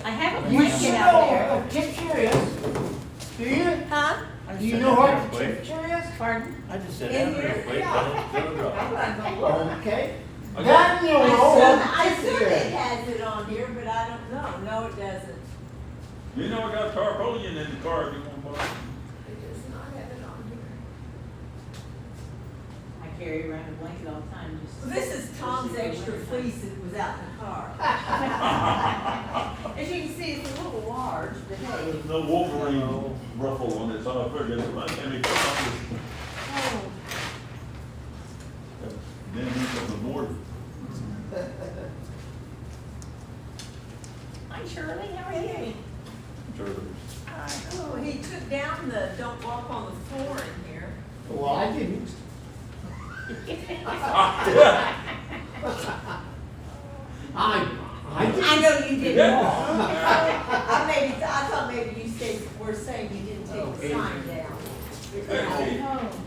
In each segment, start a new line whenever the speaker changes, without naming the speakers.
I have a
You
blanket
should
out
know
there.
what a picture is. Do you?
Huh?
Do you know what a picture is?
Pardon?
I just said
In
that real
here?
quick, don't drop.
Okay.
I
Then you'll know what
I
a
assume
picture
it
is.
has it on here, but I don't know. No, it doesn't.
You know I got tarpaulin in the car if you want to borrow.
It does not have it on here.
I carry around a blanket all the time, just.
Well, this is Tom's extra fleece that was out in the car.
As you can see, it's a little large, but hey.
There's no Wolverine ruffle on it, so I figured it might have me come up with.
Oh.
Then he's on the board.
Hi Shirley, how are you?
Oh, he took down the don't walk on the floor in here.
Well, I didn't. I didn't.
I know you didn't walk. I thought maybe you said, were saying you didn't take the sign down.
Oh.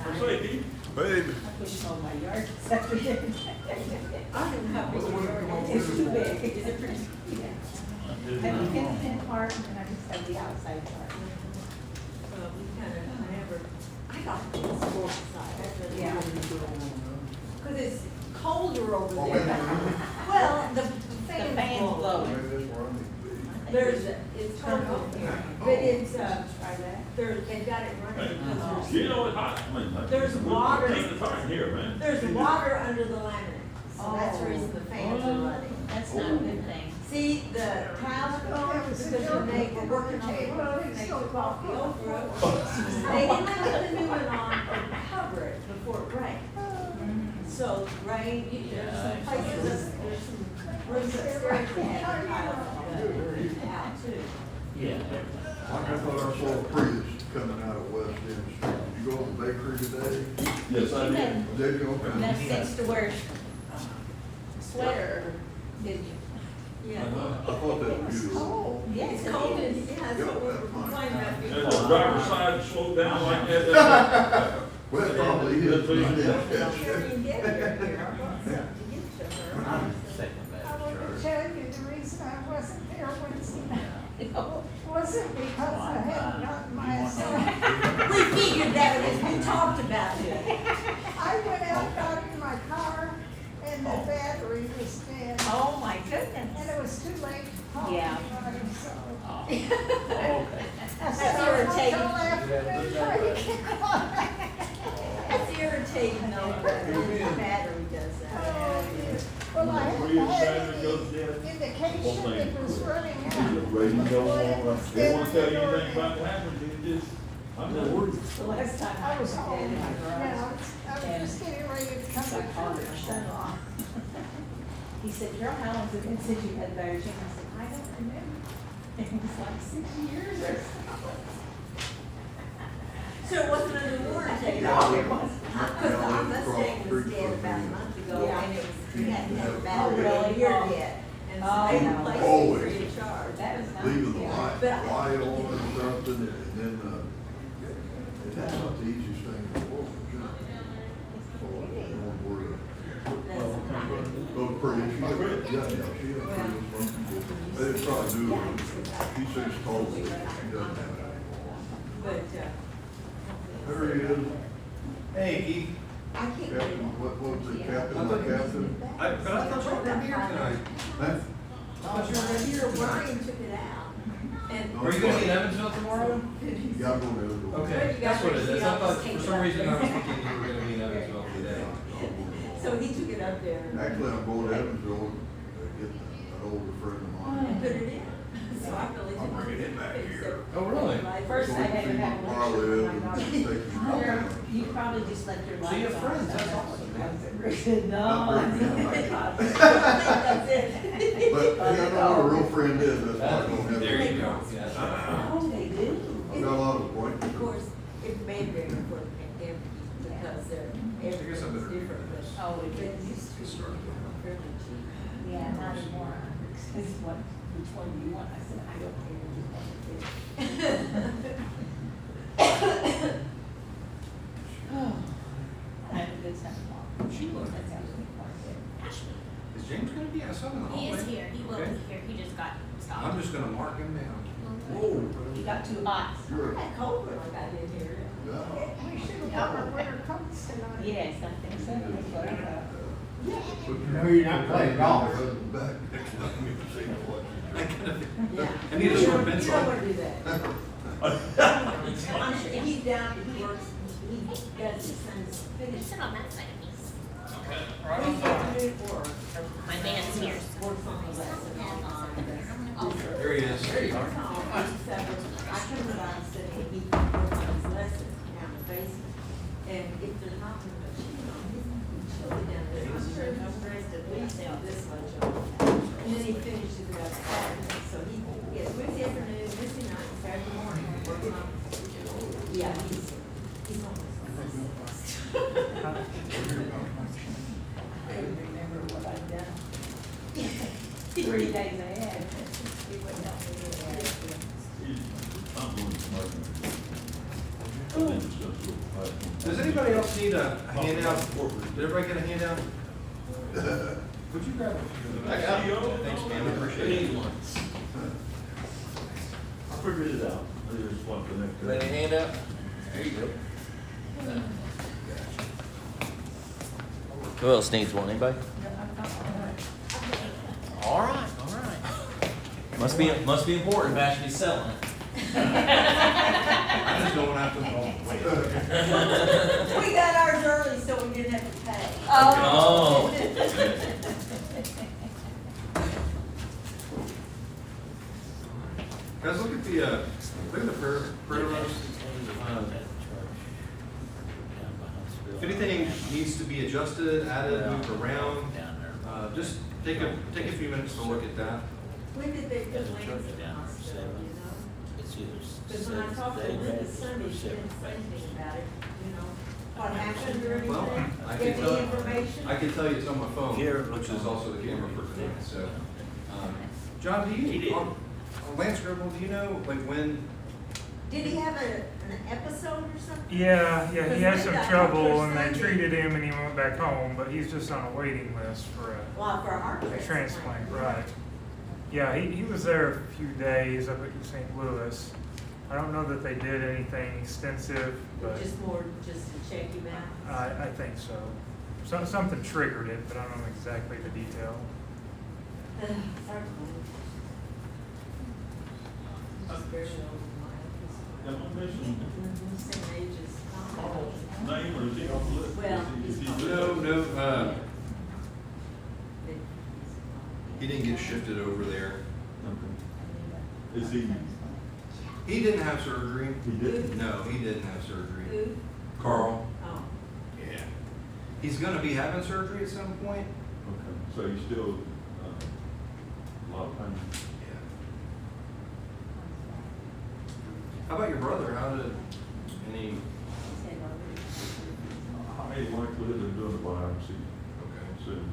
What's that, Keith?
Babe,
I pushed all my yard this afternoon.
I don't know how big your it's too big. Is it pretty?
I have the pin part and I just have the outside part.
Well, we kind of never, I got it on the fourth side. That's really
Yeah.
Because it's colder over
Oh,
there.
wait.
Well, the
The
fan's
fan's
blowing.
blowing.
maybe that's where I need to be.
There's, it's cold in here, but it's,
Try that.
they've got it running because
You know it's hot. I mean,
There's water.
It's hot here, man.
there's water under the laminate. So that's the reason the fans are running.
That's not a good thing.
See, the tiles are gone because when they were working on the roof, they took off the old roof. They didn't put the new one on and cover it before it rained. So rain, there's some places, there's some rooms upstairs that have tiles out too.
Yeah.
Like I thought I saw a Prius coming out of West End Street. Did you go to the bakery today?
Yes, I did.
Did you?
That's
Okay.
fixed to wear sweater, did you?
I
Yeah.
thought that was beautiful.
Oh, yes,
It's cold and, yeah, that's what we were complaining about
As the
before.
driver's side slowed down like that.
Well, it probably is.
Carrying Debbie up here, I brought something to give to her.
I'm second
I
Baptist
want to
Church.
tell you the reason I wasn't there Wednesday night
Oh.
wasn't because I hadn't gotten my assignment.
We figured that was, we talked about it.
I went out, got in my car, and the battery was dead.
Oh, my
And
goodness.
it was too late to call
Yeah.
anybody, so
Oh, okay.
I
That's
said, I'll wait
irritating.
till afternoon break.
It's irritating though, that the battery does that.
Well, I
Prius
hadn't had
battery goes
any
dead.
indication it was running
The
out.
radio don't want to, they want to tell you anything about what happened, you just, I'm not worried.
The last time
I was home,
in my garage.
I was just getting ready to come
So I
back
called
home.
her son-in-law. He said, Carol, how long has it been since you had battery change? I said, I don't remember. It was like 6 years or something.
So it wasn't under warranty?
No, it wasn't.
Because our Mustang was dead about a month ago,
Yeah.
and it was, we hadn't had a
Oh,
battery
really?
in a year
Oh.
yet. And so
Oh,
they
no.
replaced it
Always.
free of charge.
That was nice.
Leaving the
yeah.
light,
But I-
light on or something, and then, that's not the easiest thing in the world. So I don't worry. Go to Prius, she had, yeah, she had a Prius. They didn't probably do it. She says totally, she doesn't have it anymore.
But,
There he is.
Hey, Keith.
I can't
Captain,
believe.
what was it,
I
Captain,
thought-
Captain?
But I thought you were gonna be here tonight.
Huh?
But here, Ryan took it out. And.
Are you gonna be in Evansville tomorrow?
You gotta go there. Go.
Okay, that's what it is. I thought, for some reason, I was thinking you were gonna be in Evansville today.
So he took it up there
Actually, I'm going to Evansville to get an older friend of mine.
and put it in. So I really
I'm
didn't.
bringing it back
think
here.
so.
Oh, really?
First, I had to have
Where I live and
one.
take some.
You probably just left your lights on.
So you have friends, that's awesome, man.
No.
Not bringing him back.
That's it.
But I don't know what a real friend is, that's why I don't have.
There you go. Yeah.
Oh, they do?
I've got a lot of appointments.
Of course, it may be for the pandemic because they're, everything's
I better read
different, but.
Oh, it
But
is.
used to be fairly cheap.
Yeah, not anymore. It's what, which one do you want? I said, I don't care, just want to pick. Oh, I had a good time.
She
Is James gonna be? I saw him in the
He
hallway.
is here, he will
Okay.
be here, he just got stopped.
I'm just gonna mark him down.
He got too hot.
Sure.
That cold when I got in here.
Yeah.
We should have got our winter coats tonight.
Yes, I think so. That's what I thought.
No, you're not playing golf.
Back next time you see what you
Yeah.
I need a short
You
pencil.
don't wanna do that. I'm sure he's down, he works, he does his son's finish.
Sit on that side of me.
He's got to do work.
My man's here.
Works on the lesson on the.
There he is. There you are.
I turned around and said, hey, he works on his lesson down in the basement. And if there's not a machine on his, she'll be down there. I'm sure no rest at least now this much on. And then he finishes it up Saturday. So he gets Wednesday afternoon, Wednesday night, and Saturday morning, working on. Yeah, he's almost.
I couldn't remember what I'd done. 3 days ahead. He wouldn't help me with that.
I'm going to smoke. And then it's just a little fast.
Does anybody else need a handout? Did everybody get a handout? Would you grab a?
I got it.
Thanks, man, I appreciate it.
I figured it out. I just want the next.
Ready to hand up? There you go. Who else needs one? Anybody? All right, all right. Must be important if Ashley's selling it.
I just don't want to have to wait.
We got ours early, so we didn't have to pay.
Oh.
Guys, look at the prayer list. If anything needs to be adjusted, added, moved around, just take a few minutes to look at that.
When did they put Lance in the hospital, you know? Because when I talked to Linda Sunday, she didn't say anything about it, you know? What happened or
Well,
anything?
I
Give
can
me
tell,
information?
I can tell you it's on my phone,
Here.
which is also the camera for tonight, so. John, do you, on Lance Gribble, do you know, like, when,
Did he have an episode or something?
Yeah, he had some trouble and they
Sunday.
treated him and he went back home, but he's just on a waiting list for a
Well, for a heart transplant.
transplant, right. Yeah, he was there a few days up at St. Louis. I don't know that they did anything extensive, but
Just more, just to check him out?
I think so. Something triggered it, but I don't know exactly the detail.
Certainly. He's very old,
Yeah, I'm missing
same age as Tom.
name or is he on the list?
Well,
Is he
he's-
no, he didn't get shifted over there.
Okay. Is he,
He didn't have surgery.
he didn't?
No, he didn't have surgery.
Who?
Carl.
Oh.
Yeah. He's gonna be having surgery at some point.
Okay, so he's still, a lot of pain.
Yeah. How about your brother? How did any?
High likelihood of doing a biopsy
Okay.
soon.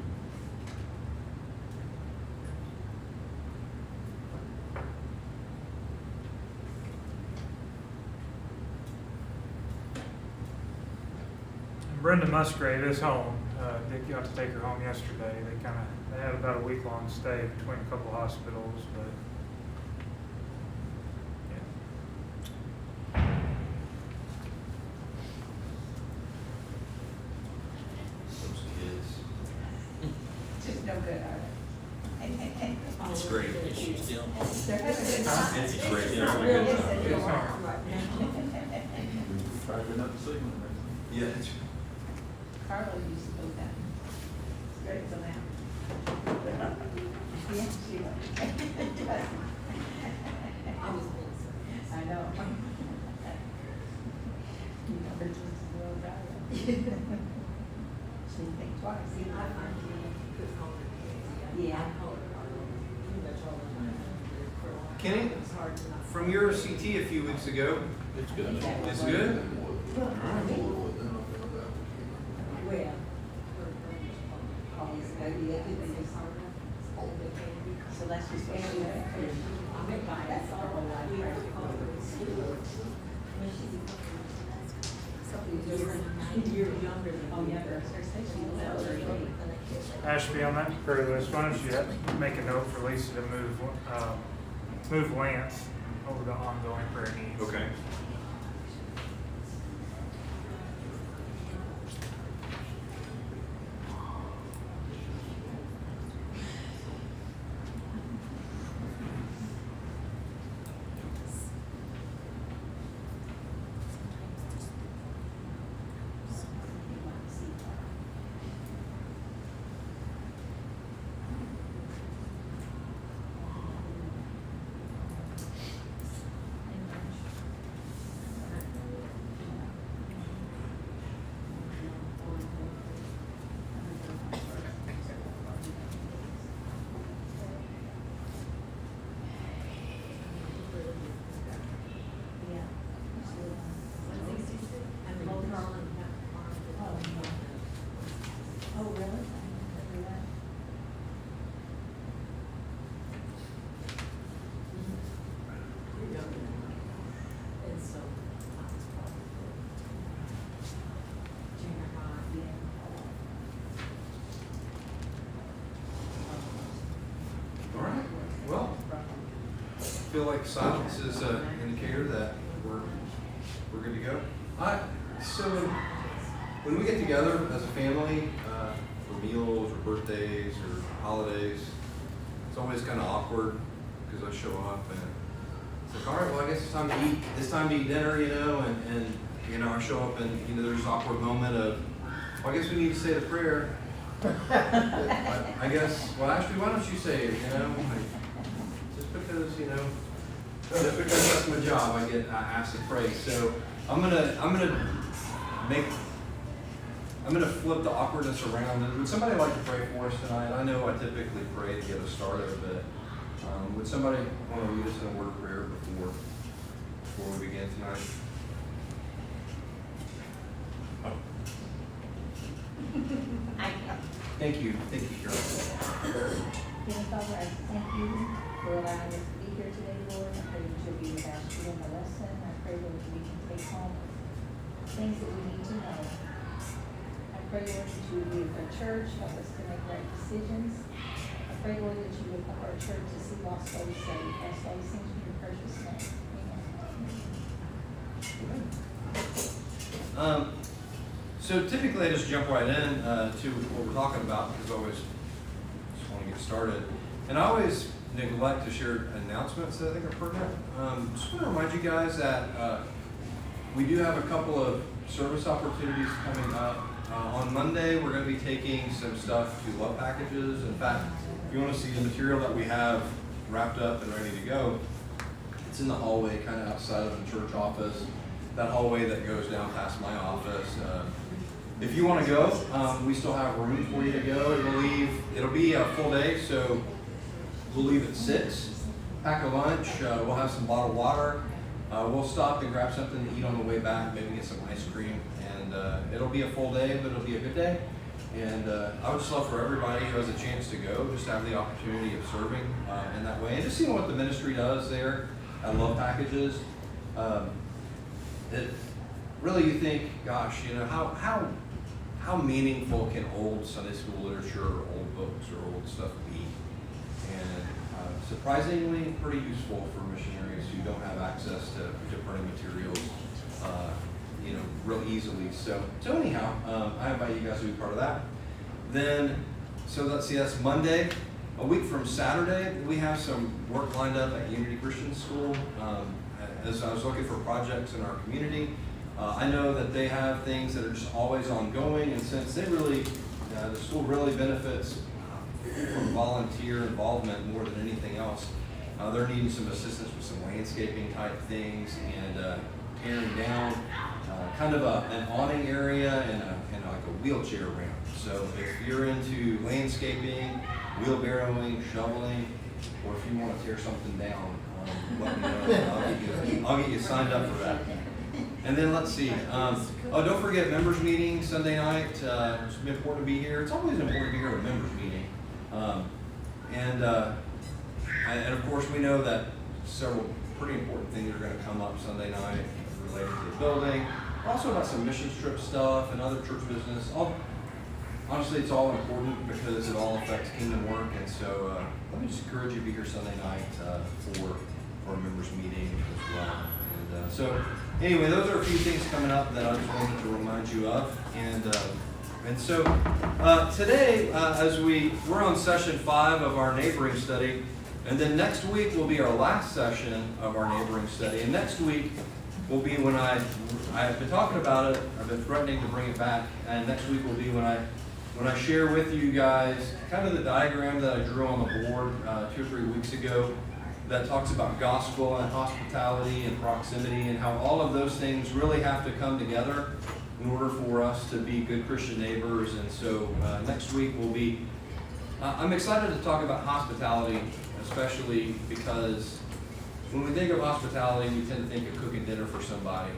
And Brenda Musgrave is home. Dick got to take her home yesterday. They had about a week-long stay between a couple hospitals, but yeah.
Those kids.
Just no good, are they?
It's great.
Is she still home?
They're having a good time.
It's great.
It's
Yeah,
not
really
real,
good
it's
time.
a
Yes,
real
sir.
arm right now.
Tracking up the signal.
Yeah. It's,
Carla used to go down, straight to them. Yeah, she was. I know. You know, her just as well as I am. She think twice.
I find you put on the
Yeah.
I call it pretty much all the time.
Kenny,
It's hard to not.
from your CT a few weeks ago,
It's good.
it's good?
Well,
So that's just where we are. That's all I like.
So You're younger than.
Oh, yeah, there's station.
Ashby, on that prayer list, why don't you make a note for Lisa to move Lance over to ongoing prayer needs?
Okay.
Oh, really? I didn't know that.
You're younger than mine. And so, I was probably junior high, yeah.
All right, well, I feel like silence is an indicator that we're good to go. So when we get together as a family, for meals or birthdays or holidays, it's always kind of awkward because I show up and it's like, all right, well, I guess it's time to eat. It's time to eat dinner, you know, and you know, I show up and you know, there's an awkward moment of, well, I guess we need to say the prayer. I guess, well, Ashley, why don't you say it, you know? Like, just because, you know, just because that's my job, I get asked to pray. So I'm gonna flip the awkwardness around. Would somebody like to pray for us tonight? I know I typically pray to get us started, but would somebody want to lead us in a word of prayer before we begin tonight?
I can.
Thank you, Carol.
Heavenly Father, I thank you for allowing us to be here today, Lord. I pray that you'll be with us in the lesson. I pray, Lord, that we can take home things that we need to know. I pray, Lord, that you would be with our church, help us to make right decisions. I pray, Lord, that you would help our church to see lost souls saved. I ask all these things in your precious name. Amen.
So typically I just jump right in to what we're talking about because I always just want to get started. And I always neglect to share announcements that I think are pertinent. Just want to remind you guys that we do have a couple of service opportunities coming up. On Monday, we're going to be taking some stuff to Love Packages. In fact, if you want to see the material that we have wrapped up and ready to go, it's in the hallway kind of outside of the church office. That hallway that goes down past my office. If you want to go, we still have room for you to go. It'll be a full day, so we'll leave at 6. Pack a lunch. We'll have some bottled water. We'll stop and grab something to eat on the way back. Maybe get some ice cream. And it'll be a full day, but it'll be a good day. And I would just love for everybody who has a chance to go, just have the opportunity of serving in that way, and just seeing what the ministry does there at Love Packages. It really, you think, gosh, you know, how meaningful can old Sunday school literature or old books or old stuff be? And surprisingly pretty useful for missionaries who don't have access to printed materials, you know, real easily. So anyhow, I invite you guys to be part of that. Then, so let's see, that's Monday. A week from Saturday, we have some work lined up at Unity Christian School. As I was looking for projects in our community, I know that they have things that are just always ongoing, and since they really, the school really benefits from volunteer involvement more than anything else, they're needing some assistance with some landscaping type things and tearing down kind of an awning area and like a wheelchair ramp. So if you're into landscaping, wheelbarrowing, shoveling, or if you want to tear something down, let me know. I'll get you signed up for that. And then let's see. Oh, don't forget members meeting Sunday night. It's important to be here. It's always important to be here at a members meeting. And of course we know that several pretty important things are going to come up Sunday night related to the building. also about some mission trip stuff and other church business. Honestly, it's all important because it all affects kingdom work, and so let me just encourage you to be here Sunday night for our members meeting as well. And so anyway, those are a few things coming up that I just wanted to remind you of. And so today, as we're on session 5 of our neighboring study, and then next week will be our last session of our neighboring study. And next week will be when I've been talking about it, I've been threatening to bring it back, and next week will be when I share with you guys kind of the diagram that I drew on the board 2 or 3 weeks ago that talks about gospel and hospitality and proximity and how all of those things really have to come together in order for us to be good Christian neighbors. And so next week will be, I'm excited to talk about hospitality, especially because when we think of hospitality, we tend to think of cooking dinner for somebody,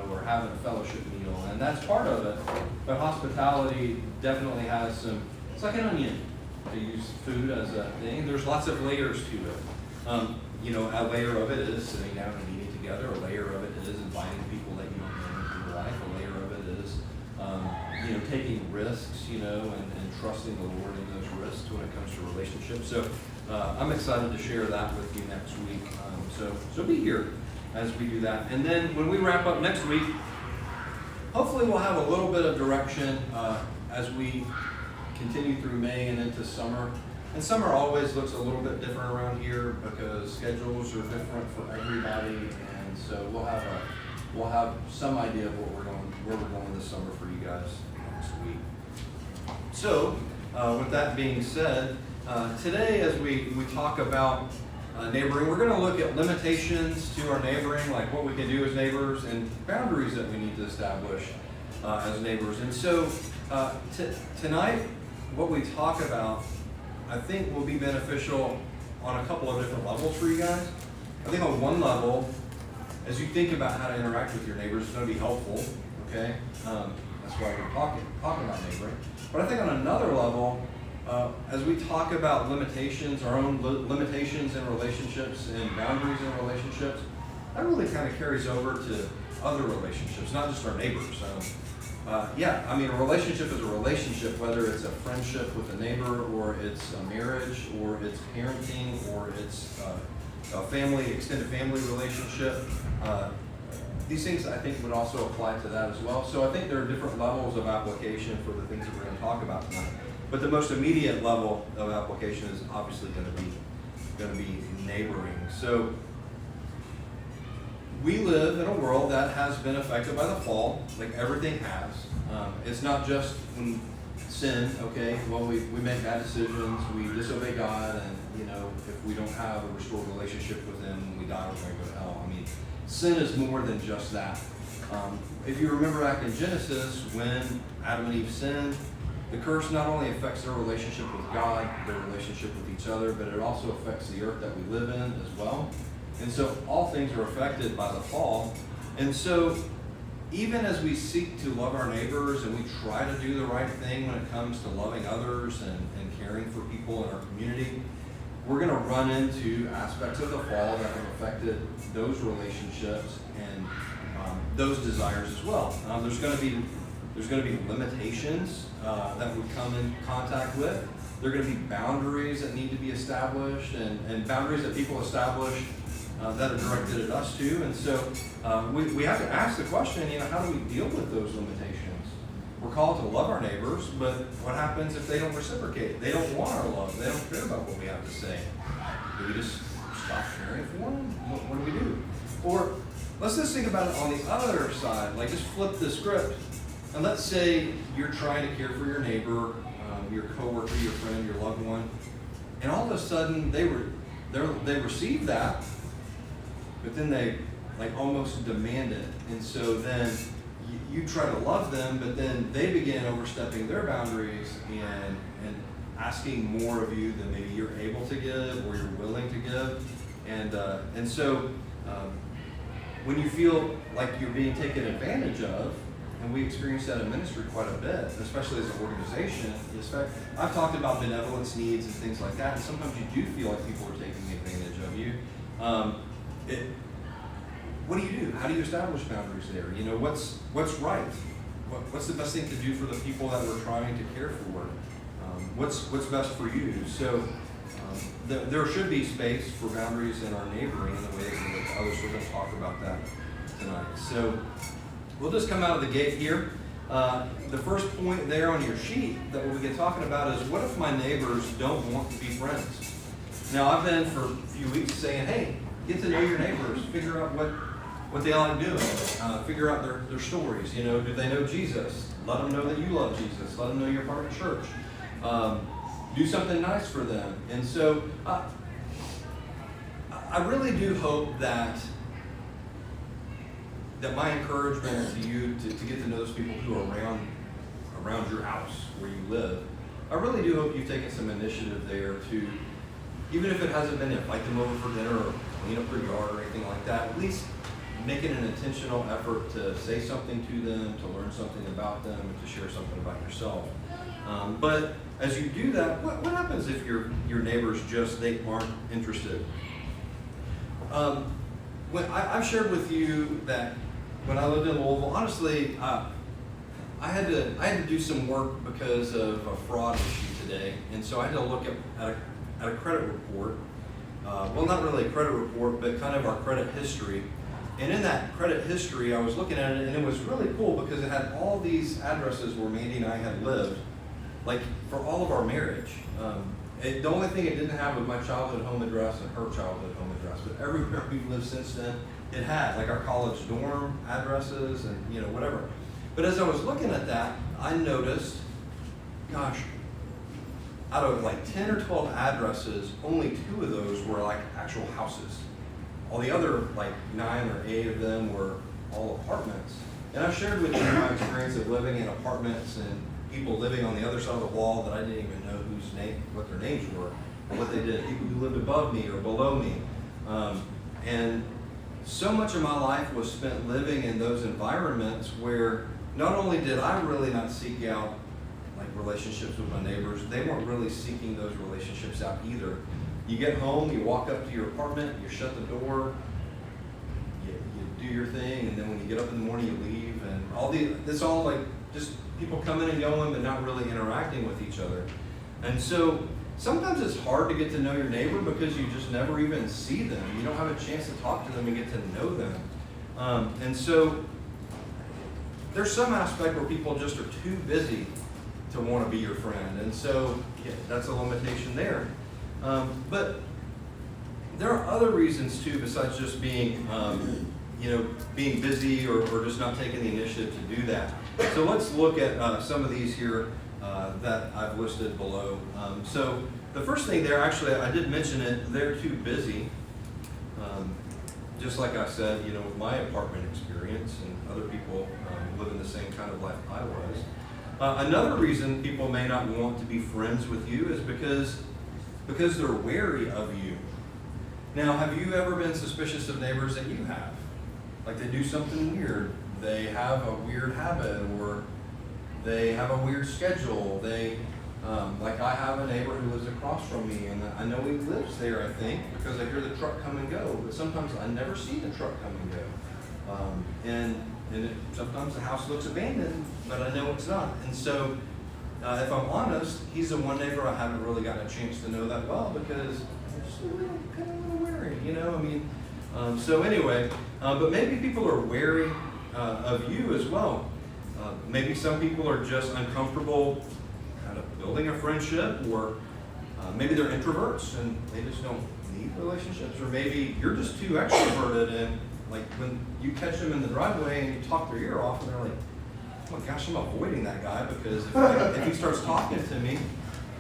or having a fellowship meal, and that's part of it. But hospitality definitely has some, it's like an onion, to use food as a thing. There's lots of layers to it. A layer of it is sitting down and eating together. A layer of it is inviting people that you don't know into your life. A layer of it is, taking risks, and trusting the Lord in those risks when it comes to relationships. So I'm excited to share that with you next week. So be here as we do that. And then when we wrap up next week, hopefully we'll have a little bit of direction as we continue through May and into summer. And summer always looks a little bit different around here because schedules are different for everybody, and so we'll have some idea of where we're going this summer for you guys next week. So with that being said, today as we talk about neighboring, we're going to look at limitations to our neighboring, like what we can do as neighbors, and boundaries that we need to establish as neighbors. And so tonight, what we talk about, I think, will be beneficial on a couple of different levels for you guys. I think on one level, as you think about how to interact with your neighbors, it's going to be helpful, okay? That's why we're talking about neighboring. But I think on another level, as we talk about limitations, our own limitations in relationships and boundaries in relationships, that really kind of carries over to other relationships, not just our neighbors. A relationship is a relationship, whether it's a friendship with a neighbor, or it's a marriage, or it's parenting, or it's a extended family relationship. These things, I think, would also apply to that as well. So I think there are different levels of application for the things that we're going to talk about tonight. But the most immediate level of application is obviously going to be neighboring. So we live in a world that has been affected by the fall, like everything has. It's not just when sin, okay? Well, we make bad decisions, we disobey God, and if we don't have a restored relationship with Him, we die, we're going to go to hell. I mean, sin is more than just that. If you remember back in Genesis, when Adam and Eve sinned, the curse not only affects their relationship with God, their relationship with each other, but it also affects the earth that we live in as well. And so all things are affected by the fall. And so even as we seek to love our neighbors and we try to do the right thing when it comes to loving others and caring for people in our community, we're going to run into aspects of the fall that have affected those relationships and those desires as well. There's going to be limitations that we come in contact with. There are going to be boundaries that need to be established, and boundaries that people establish that are directed at us too. And so we have to ask the question, how do we deal with those limitations? We're called to love our neighbors, but what happens if they don't reciprocate? They don't want our love. They don't care about what we have to say. Do we just stop caring for them? What do we do? Or let's just think about it on the other side. Like, just flip the script. And let's say you're trying to care for your neighbor, your coworker, your friend, your loved one, and all of a sudden they receive that, but then they almost demand it. And so then you try to love them, but then they begin overstepping their boundaries and asking more of you than maybe you're able to give or you're willing to give. And so when you feel like you're being taken advantage of, and we experience that in ministry quite a bit, especially as an organization. I've talked about benevolence needs and things like that, and sometimes you do feel like people are taking advantage of you. what do you do? How do you establish boundaries there? You know, what's right? What's the best thing to do for the people that we're trying to care for? What's best for you? So there should be space for boundaries in our neighboring in the way that we look to others. We're going to talk about that tonight. So we'll just come out of the gate here. The first point there on your sheet that we'll begin talking about is, what if my neighbors don't want to be friends? Now, I've been for a few weeks saying, hey, get to know your neighbors, figure out what they like doing, figure out their stories. You know, do they know Jesus? Let them know that you love Jesus. Let them know you're part of church. Do something nice for them. And so I really do hope that my encouragement to you to get to know those people who are around your house where you live, I really do hope you've taken some initiative there to, even if it hasn't been invite them over for dinner or clean up their yard or anything like that, at least making an intentional effort to say something to them, to learn something about them, and to share something about yourself. But as you do that, what happens if your neighbors they aren't interested? I've shared with you that when I lived in Louisville, honestly, I had to do some work because of a fraud issue today, and so I had to look at a credit report. Well, not really a credit report, but kind of our credit history. And in that credit history, I was looking at it, and it was really cool because it had all these addresses where Mandy and I had lived, like for all of our marriage. The only thing it didn't have was my childhood home address and her childhood home address, but everywhere we've lived since then, it had, like our college dorm addresses and, you know, whatever. But as I was looking at that, I noticed, gosh, out of like 10 or 12 addresses, only 2 of those were like actual houses. All the other like 9 or 8 of them were all apartments. And I've shared with you my experience of living in apartments and people living on the other side of the wall that I didn't even know what their names were or what they did. People who lived above me or below me. And so much of my life was spent living in those environments where not only did I really not seek out like relationships with my neighbors, they weren't really seeking those relationships out either. You get home, you walk up to your apartment, you shut the door, you do your thing, and then when you get up in the morning, you leave, and it's all like just people coming and going, but not really interacting with each other. And so sometimes it's hard to get to know your neighbor because you just never even see them. You don't have a chance to talk to them and get to know them. And so there's some aspect where people just are too busy to want to be your friend. And so that's a limitation there. But there are other reasons too, besides just being, being busy or just not taking the initiative to do that. So let's look at some of these here that I've listed below. So the first thing there, actually, I did mention it, they're too busy. Just like I said, with my apartment experience, and other people living the same kind of life I was. Another reason people may not want to be friends with you is because they're wary of you. Now, have you ever been suspicious of neighbors that you have? Like they do something weird, they have a weird habit, or they have a weird schedule. Like I have a neighbor who lives across from me, and I know he lives there, I think, because I hear the truck come and go, but sometimes I never see the truck come and go. Sometimes the house looks abandoned, but I know it's not. And so, if I'm honest, he's the one neighbor I haven't really gotten a chance to know that well because I'm just kind of a little wary, So anyway, but maybe people are wary of you as well. Maybe some people are just uncomfortable kind of building a friendship, or maybe they're introverts and they just don't need relationships, or maybe you're just too extroverted and like when you catch them in the driveway and you talk their ear off and they're like, oh my gosh, I'm avoiding that guy because if he starts talking to me,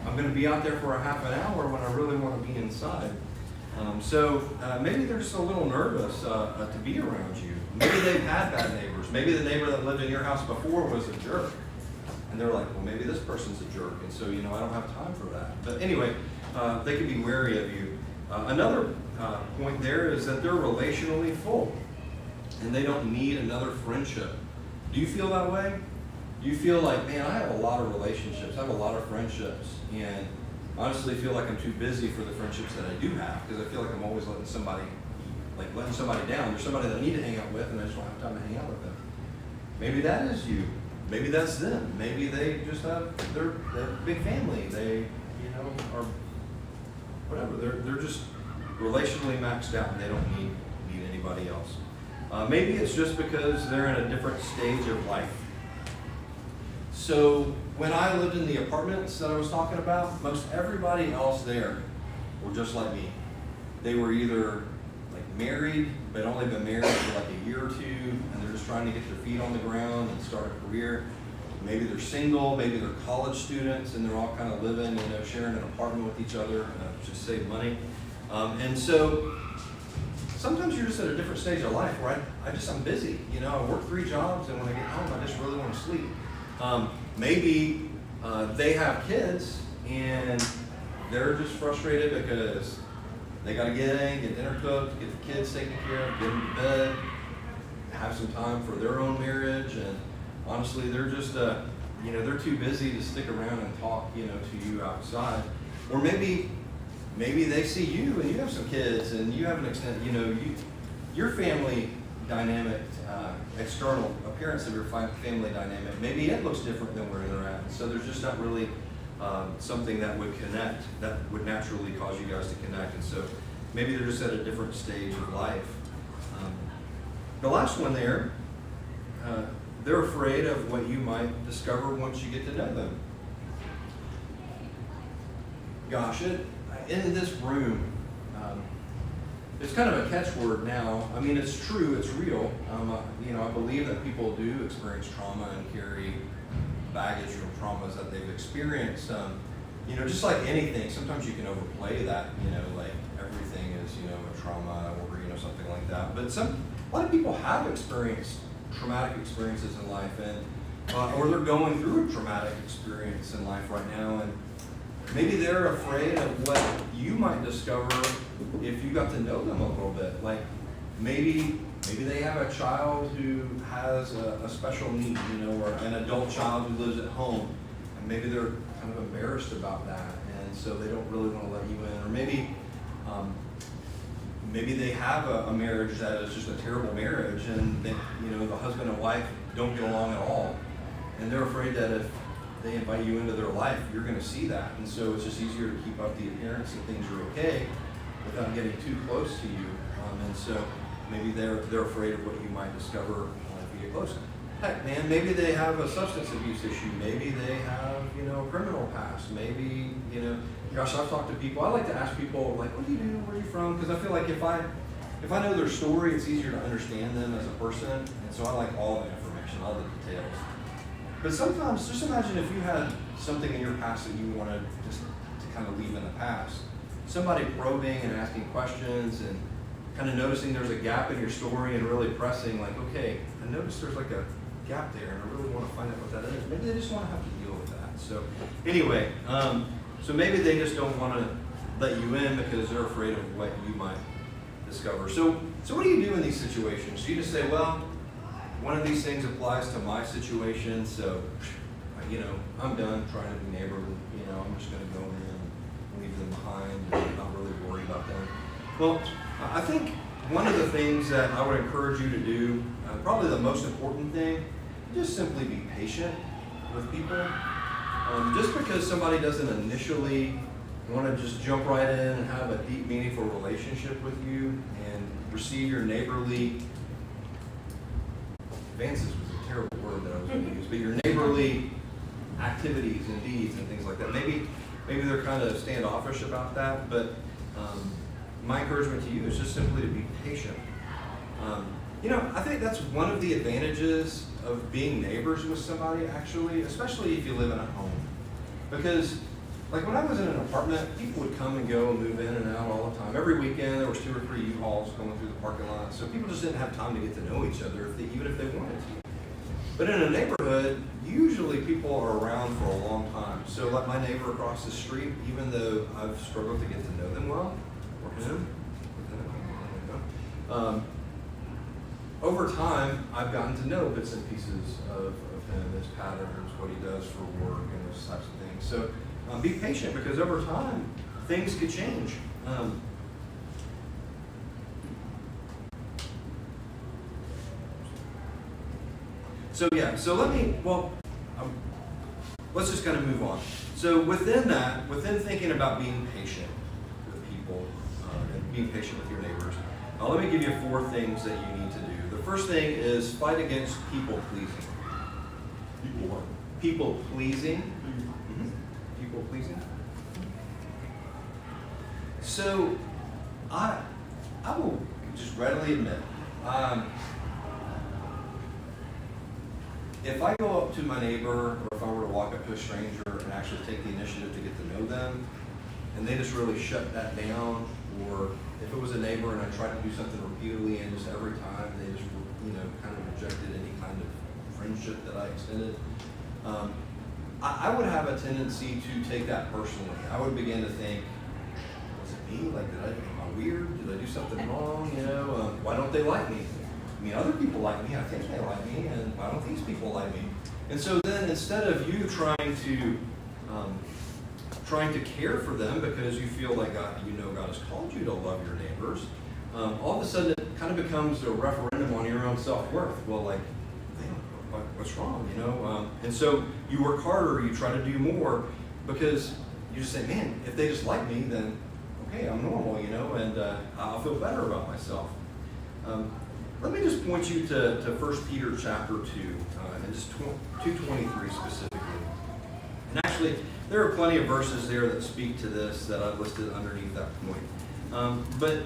I'm going to be out there for a half an hour when I really want to be inside. So maybe they're just a little nervous to be around you. Maybe they've had bad neighbors. Maybe the neighbor that lived in your house before was a jerk. And they're like, well, maybe this person's a jerk. And so, I don't have time for that. But anyway, they can be wary of you. Another point there is that they're relationally full and they don't need another friendship. Do you feel that way? Do you feel like, man, I have a lot of relationships, I have a lot of friendships, and honestly feel like I'm too busy for the friendships that I do have because I feel like I'm always letting somebody like letting somebody down. There's somebody that I need to hang out with, and I just don't have time to hang out with them. Maybe that is you. Maybe that's them. Maybe they just have they're a big family. They, you know, are whatever. They're just relationally maxed out, and they don't need anybody else. Maybe it's just because they're in a different stage of life. So when I lived in the apartments that I was talking about, most everybody else there were just like me. They were either like married, but only been married for like a year or two, and they're just trying to get their feet on the ground and start a career. Maybe they're single, maybe they're college students, and they're all kind of living, you know, sharing an apartment with each other, just save money. And so sometimes you're just at a different stage of life, right? I'm busy, you know, I work 3 jobs, and when I get home, I just really want to sleep. Maybe they have kids, and they're just frustrated because they got to get in, get dinner cooked, get the kids taken care of, get them to bed, have some time for their own marriage, and honestly, they're just, you know, they're too busy to stick around and talk, you know, to you outside. Or maybe they see you and you have some kids and you have an extent, you know, your family dynamic, external appearance of your family dynamic, maybe it looks different than where they're at. So there's just not really something that would connect, that would naturally cause you guys to connect. And so maybe they're just at a different stage of life. The last one there, they're afraid of what you might discover once you get to know them. Gosh, in this room, it's kind of a catchword now. I mean, it's true, it's real. You know, I believe that people do experience trauma and carry baggage from traumas that they've experienced. You know, just like anything, sometimes you can overplay that, you know, like everything is, you know, a trauma or, you know, something like that. But a lot of people have experienced traumatic experiences in life, and or they're going through a traumatic experience in life right now, and maybe they're afraid of what you might discover if you got to know them a little bit. Like maybe they have a child who has a special need, you know, or an adult child who lives at home, and maybe they're kind of embarrassed about that, and so they don't really want to let you in. Or maybe they have a marriage that is just a terrible marriage, and they, you know, the husband and wife don't get along at all, and they're afraid that if they invite you into their life, you're going to see that, and so it's just easier to keep up the appearance that things are okay without getting too close to you, and so maybe they're afraid of what you might discover if you get closer. Heck, man, maybe they have a substance abuse issue. Maybe they have, you know, a criminal past. Maybe, you know, gosh, I've talked to people. I like to ask people, like, what do you do? Where are you from? Because I feel like if I know their story, it's easier to understand them as a person. And so I like all the information, all the details. But sometimes, just imagine if you had something in your past that you wanted just to kind of leave in the past. Somebody probing and asking questions and kind of noticing there's a gap in your story and really pressing, like, okay, I noticed there's like a gap there, and I really want to find out what that is. Maybe they just want to have to deal with that. So anyway, so maybe they just don't want to let you in because they're afraid of what you might discover. So what do you do in these situations? You just say, well, one of these things applies to my situation, so, you know, I'm done trying to be neighborly. You know, I'm just going to go in and leave them behind and not really worry about them. Well, I think one of the things that I would encourage you to do, probably the most important thing, just simply be patient with people. Just because somebody doesn't initially want to just jump right in and have a deep, meaningful relationship with you and receive your neighborly, advances was a terrible word that I was going to use, but your neighborly activities and deeds and things like that. Maybe they're kind of standoffish about that, but my encouragement to you is just simply to be patient. You know, I think that's one of the advantages of being neighbors with somebody, actually, especially if you live in a home. Because, like when I was in an apartment, people would come and go and move in and out all the time. Every weekend there was 2 or 3 U-Hauls going through the parking lot, so people just didn't have time to get to know each other, even if they wanted to. But in a neighborhood, usually people are around for a long time. So like my neighbor across the street, even though I've struggled to get to know them well, or him, over time, I've gotten to know bits and pieces of him, his patterns, what he does for work, and those types of things. So be patient, because over time, things could change. So yeah, so let's just kind of move on. So within that, within thinking about being patient with people and being patient with your neighbors, let me give you 4 things that you need to do. The first thing is fight against people pleasing.
People what?
People pleasing. Mhm. People pleasing. So I will just readily admit, if I go up to my neighbor, or if I were to walk up to a stranger and actually take the initiative to get to know them, and they just really shut that down, or if it was a neighbor and I tried to do something repeatedly and just every time they just, kind of rejected any kind of friendship that I extended, I would have a tendency to take that personally. I would begin to think, was it me? Like, am I weird? Did I do something wrong? Why don't they like me? I mean, other people like me. I think they like me, and why don't these people like me? And so then, instead of you trying to care for them because you feel like God has called you to love your neighbors, all of a sudden it kind of becomes a referendum on your own self-worth. Well, like, what's wrong? And so you work harder, you try to do more, because you just say, man, if they just like me, then okay, I'm normal, and I'll feel better about myself. Let me just point you to 1 Peter chapter 2, and just 2:23 specifically. And actually, there are plenty of verses there that speak to this that I've listed underneath that point. But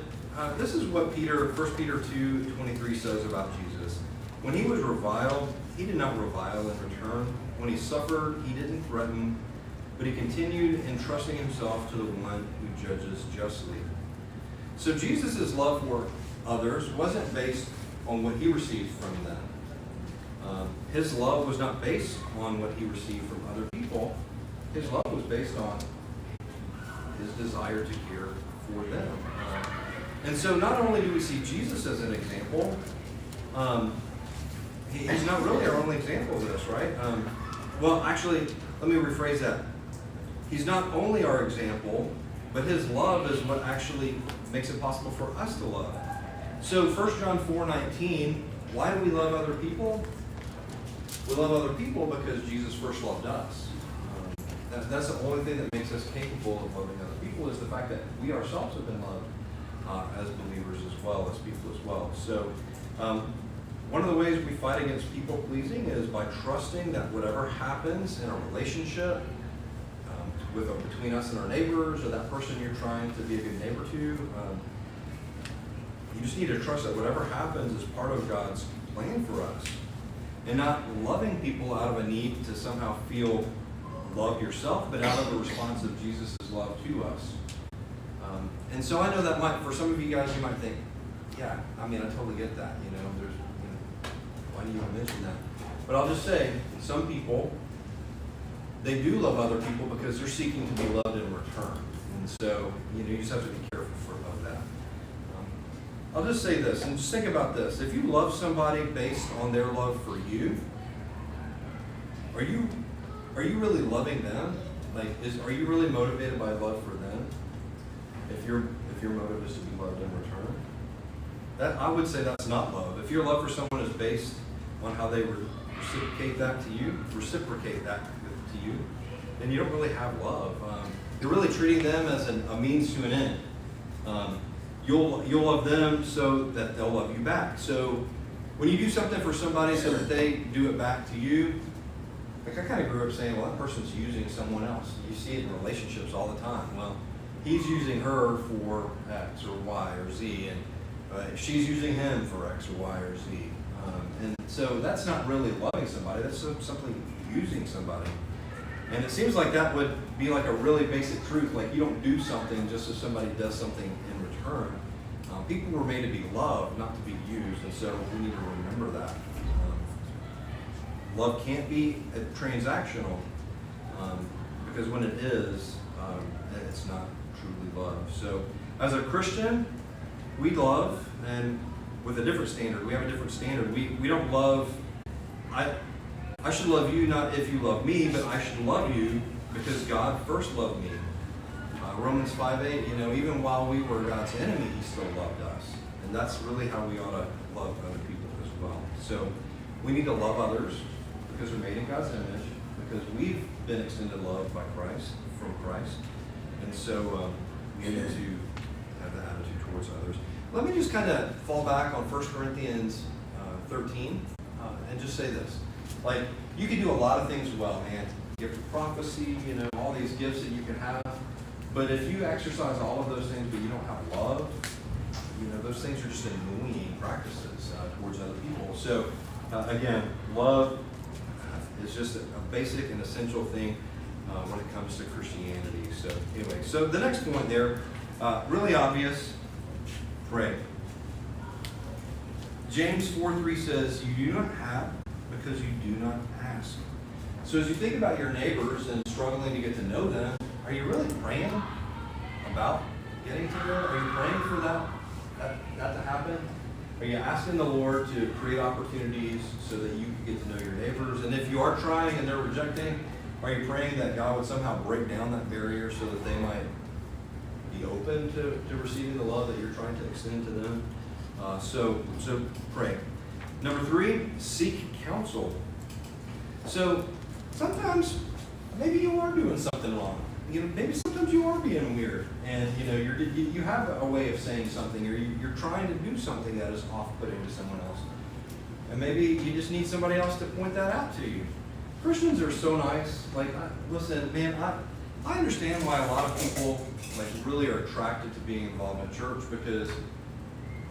this is what 1 Peter 2:23 says about Jesus. When he was reviled, he did not revile in return. When he suffered, he didn't threaten, but he continued entrusting himself to the one who judges justly. So Jesus' love for others wasn't based on what he received from them. His love was not based on what he received from other people. His love was based on his desire to care for them. And so not only do we see Jesus as an example, he's not really our only example of this, right? Well, actually, let me rephrase that. He's not only our example, but his love is what actually makes it possible for us to love. So 1 John 4:19, why do we love other people? We love other people because Jesus first loved us. That's the only thing that makes us capable of loving other people, is the fact that we ourselves have been loved as believers as well, as people as well. So one of the ways we fight against people pleasing is by trusting that whatever happens in a relationship between us and our neighbors, or that person you're trying to be a good neighbor to, you just need to trust that whatever happens is part of God's plan for us, and not loving people out of a need to somehow feel love yourself, but out of a response of Jesus' love to us. And so I know that for some of you guys, you might think, yeah, I mean, I totally get that. Why do you even mention that? But I'll just say, some people, they do love other people because they're seeking to be loved in return. And so, you just have to be careful of that. I'll just say this, and just think about this. If you love somebody based on their love for you, are you really loving them? Are you really motivated by love for them? If your motive is to be loved in return, I would say that's not love. If your love for someone is based on how they reciprocate that to you, then you don't really have love. You're really treating them as a means to an end. You'll love them so that they'll love you back. So when you do something for somebody so that they do it back to you, I kind of grew up saying, well, that person's using someone else. You see it in relationships all the time. Well, he's using her for X or Y or Z, and she's using him for X or Y or Z. And so that's not really loving somebody. That's simply using somebody. And it seems like that would be like a really basic truth. Like, you don't do something just so somebody does something in return. People were made to be loved, not to be used. And so we need to remember that. Love can't be transactional, because when it is, it's not truly love. So as a Christian, we love, and with a different standard. We have a different standard. We don't love, I should love you not if you love me, but I should love you because God first loved me. Romans 5:8, even while we were God's enemy, he still loved us. And that's really how we ought to love other people as well. So We need to love others because we're made in God's image, because we've been extended love by Christ, from Christ. And so we need to have that attitude towards others. Let me just kind of fall back on 1 Corinthians 13 and just say this. Like, you can do a lot of things well, man. Gift of prophecy, all these gifts that you can have. But if you exercise all of those things, but you don't have love, those things are just annoying practices towards other people. So, again, love is just a basic and essential thing when it comes to Christianity. So, anyway, so the next point there, really obvious, pray. James 4:3 says, you do not have because you do not ask. So as you think about your neighbors and struggling to get to know them, are you really praying about getting to know? Are you praying for that to happen? Are you asking the Lord to create opportunities so that you can get to know your neighbors? And if you are trying and they're rejecting, are you praying that God would somehow break down that barrier so that they might be open to receiving the love that you're trying to extend to them? So pray. Number 3, seek counsel. So sometimes maybe you are doing something wrong. Maybe sometimes you are being weird, and you have a way of saying something, or you're trying to do something that is off-putting to someone else, and maybe you just need somebody else to point that out to you. Christians are so nice. Listen, man, I understand why a lot of people really are attracted to being involved in church, because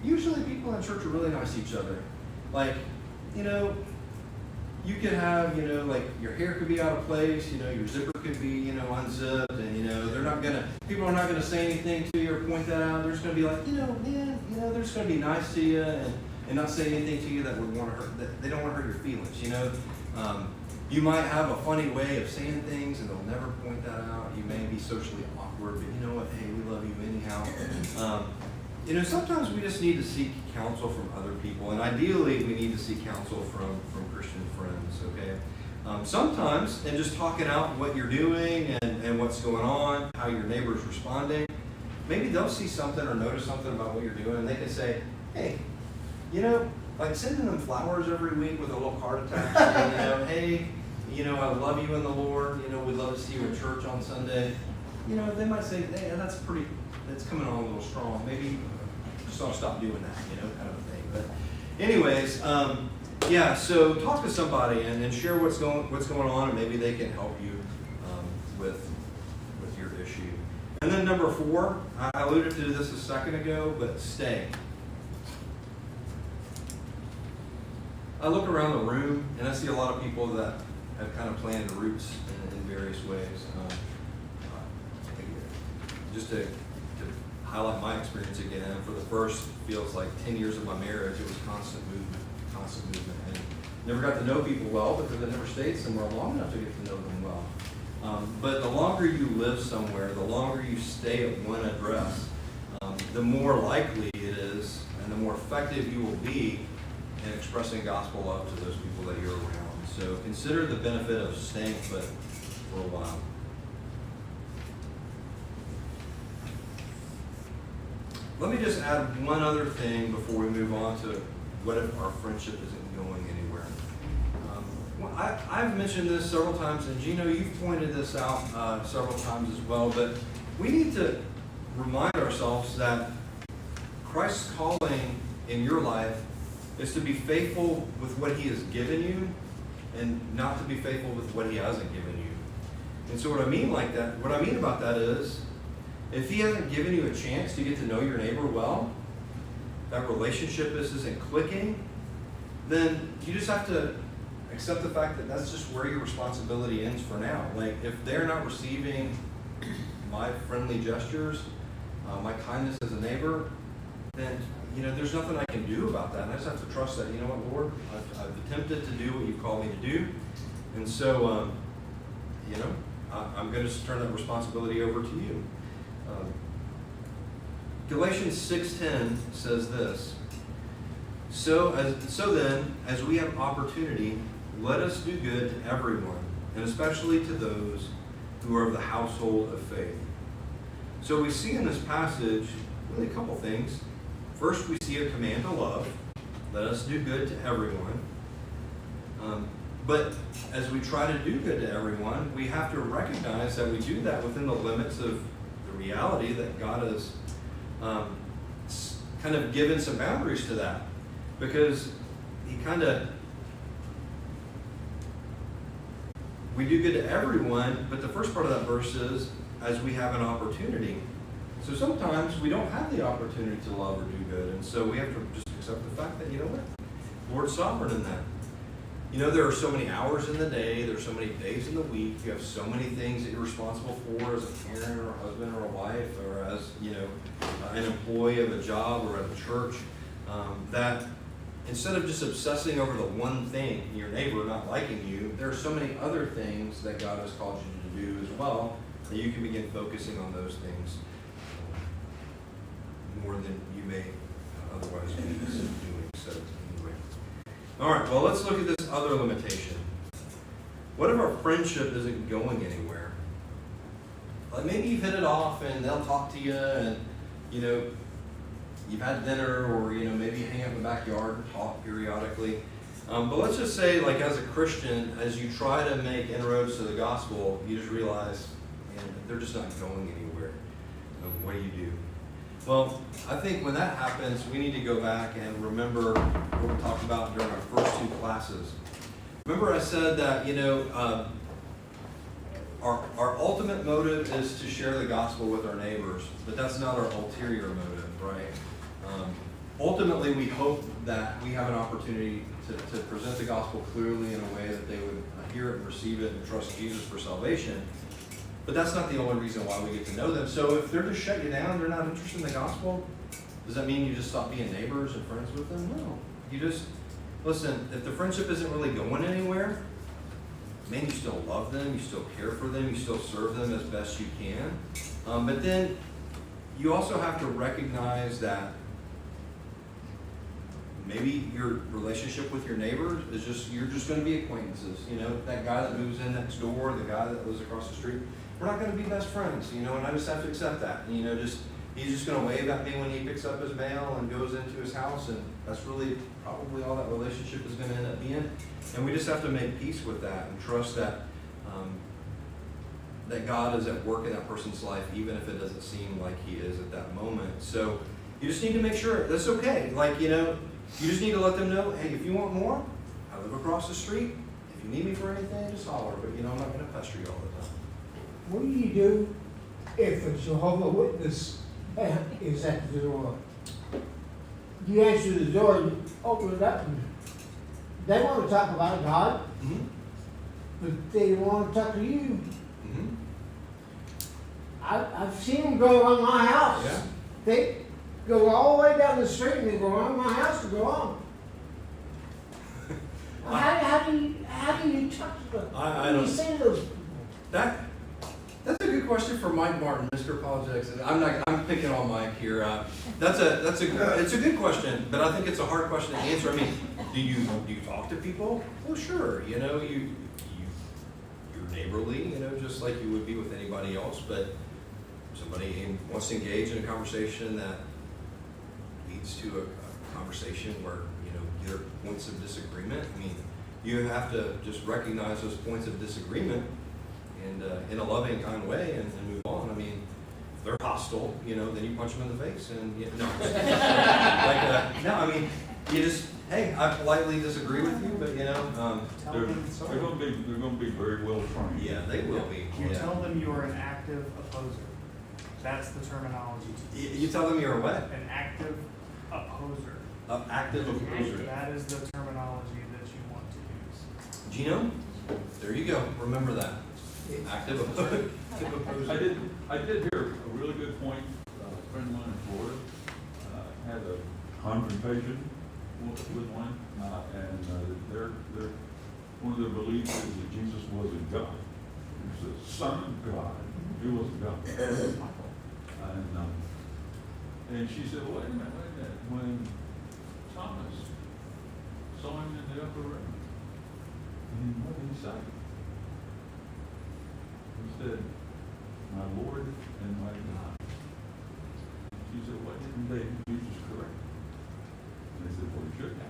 usually people in church are really nice to each other. You could have, your hair could be out of place, your zipper could be, unzipped, and, people are not going to say anything to you or point that out. They're just going to be like, they're just going to be nice to you and not say anything to you that would want to hurt, that they don't want to hurt your feelings, You might have a funny way of saying things and they'll never point that out. You may be socially awkward, but you know what? Hey, we love you anyhow. Sometimes we just need to seek counsel from other people, and ideally we need to seek counsel from Christian friends, okay? Sometimes, and just talking out what you're doing and what's going on, how your neighbor's responding, maybe they'll see something or notice something about what you're doing, and they can say, hey, sending them flowers every week with a little card attached, hey, I love you in the Lord, we'd love to see you at church on Sunday. They might say, hey, that's coming on a little strong. Maybe just I'll stop doing that, kind of a thing. But anyways, so talk to somebody and share what's going on, and maybe they can help you with your issue. And then number 4, I alluded to this a second ago, but stay. I look around the room and I see a lot of people that have kind of planted roots in various ways. Just to highlight my experience again, for the first, feels like 10 years of my marriage, it was constant movement, and never got to know people well because I never stayed somewhere long enough to get to know them well. But the longer you live somewhere, the longer you stay at one address, the more likely it is and the more effective you will be in expressing gospel love to those people that you're around. So consider the benefit of staying put for a while. Let me just add one other thing before we move on to what if our friendship isn't going anywhere. I've mentioned this several times, and Gino, you've pointed this out several times as well, but we need to remind ourselves that Christ's calling in your life is to be faithful with what He has given you and not to be faithful with what He hasn't given you. And so what I mean about that is, if He hasn't given you a chance to get to know your neighbor well, that relationship isn't clicking, then you just have to accept the fact that that's just where your responsibility ends for now. If they're not receiving my friendly gestures, my kindness as a neighbor, then there's nothing I can do about that. And I just have to trust that, Lord, I've attempted to do what you've called me to do, and so I'm going to turn that responsibility over to you. Galatians 6:10 says this: So then, as we have opportunity, let us do good to everyone, and especially to those who are of the household of faith. So we see in this passage really a couple things. First, we see a command to love. Let us do good to everyone. But as we try to do good to everyone, we have to recognize that we do that within the limits of the reality that God has kind of given some boundaries to that. Because he kind of, we do good to everyone, but the first part of that verse is, as we have an opportunity. So sometimes we don't have the opportunity to love or do good, and so we have to just accept the fact that, you know what, the Lord's sovereign in that. You know, there are so many hours in the day, there's so many days in the week, you have so many things that you're responsible for as a parent or a husband or a wife, or as, you know, an employee of a job or at a church, that instead of just obsessing over the one thing, your neighbor not liking you, there are so many other things that God has called you to do as well, that you can begin focusing on those things more than you may otherwise be doing. So anyway. All right, well, let's look at this other limitation. What if our friendship isn't going anywhere? Like maybe you've hit it off and they'll talk to you and, you know, you've had dinner, or, you know, maybe you hang out in the backyard and talk periodically. But let's just say, like, as a Christian, as you try to make inroads to the gospel, you just realize, man, they're just not going anywhere. What do you do? Well, I think when that happens, we need to go back and remember what we talked about during our first 2 classes. Remember I said that, you know, our ultimate motive is to share the gospel with our neighbors, but that's not our ulterior motive, right? Ultimately, we hope that we have an opportunity to present the gospel clearly in a way that they would hear it and receive it and trust Jesus for salvation. But that's not the only reason why we get to know them. So if they're just shut you down, they're not interested in the gospel, does that mean you just stop being neighbors and friends with them? No. You just, listen, if the friendship isn't really going anywhere, man, you still love them, you still care for them, you still serve them as best you can. But then you also have to recognize that maybe your relationship with your neighbor is just, you're just going to be acquaintances. You know, that guy that moves in next door, the guy that lives across the street, we're not going to be best friends, you know, and I just have to accept that. And, you know, he's just going to wave at me when he picks up his mail and goes into his house, and that's really probably all that relationship is going to end up being. And we just have to make peace with that and trust that that God is at work in that person's life, even if it doesn't seem like he is at that moment. So you just need to make sure that's okay. Like, you know, you just need to let them know, hey, if you want more, I live across the street. If you need me for anything, just holler. But, you know, I'm not going to pester you all the time.
What do you do if a Jehovah's Witness is at the door? You answer the door and open it up, and they want to talk about God,
Mm-hmm.
but they want to talk to you.
Mm-hmm.
I've seen them go around my house.
Yeah.
They go all the way down the street and they go around my house and go on. How do you touch them?
I
How do you
don't-
say those people?
That's a good question for Mike Martin, Mr. Apologetics. I'm picking on Mike here. It's a good question, but I think it's a hard question to answer. I mean, do you talk to people? Well, sure. You know, you're neighborly, you know, just like you would be with anybody else. But somebody wants to engage in a conversation that leads to a conversation where, you know, there are points of disagreement. I mean, you have to just recognize those points of disagreement and in a loving, kind way, and move on. I mean, if they're hostile, you know, then you punch them in the face, and no, no. I mean, you just, hey, I politely disagree with you, but you know,
They're gonna be very well trained.
yeah, they will be.
You
Yeah.
tell them you are an active opposer. That's the terminology to use.
You tell them you're a what?
An active opposer.
Active opposer.
That is the terminology that you want to use.
Gino, there you go. Remember that. Active opposer.
I did hear a really good point. A friend of mine in Florida had a confrontation with one, and their one of their beliefs is that Jesus wasn't God. He was the Son of God. He wasn't God. And she said, wait a minute. When Thomas saw him in the upper room, and what did he say? He said, my Lord and my God. She said, why didn't they Jesus correct? And they said, well, he should have.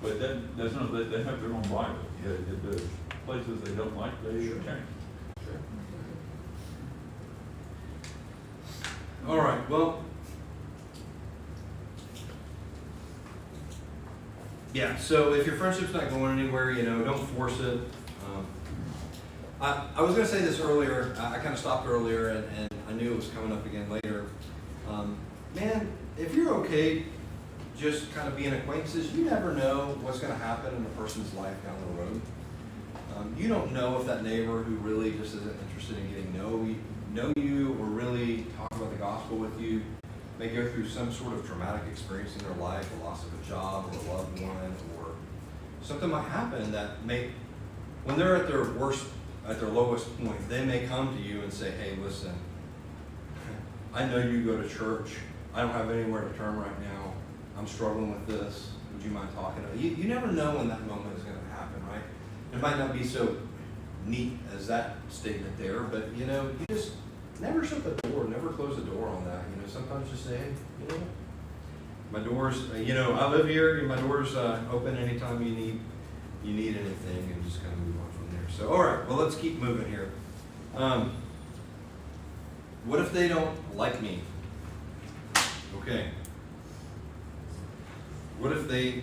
But then, that's not, they have their own Bible. If there's places they don't like, they change.
All right, well. Yeah, so if your friendship's not going anywhere, don't force it. I was going to say this earlier. I kind of stopped earlier, and I knew it was coming up again later. Man, if you're okay just kind of being acquaintances, you never know what's going to happen in a person's life down the road. You don't know if that neighbor who really just isn't interested in getting know you or really talk about the gospel with you may go through some sort of traumatic experience in their life, a loss of a job or a loved one, or something might happen that may, when they're at their worst, at their lowest point, they may come to you and say, hey, listen, I know you go to church. I don't have anywhere to turn right now. I'm struggling with this. Would you mind talking to me? You never know when that moment is going to happen, right? It might not be so neat as that statement there, but you just never shut the door, never close the door on that. Sometimes just say, hey, my door's, I live here. My door's open anytime you need anything, and just kind of move on from there. So, all right, well, let's keep moving here. What if they don't like me? Okay. What if they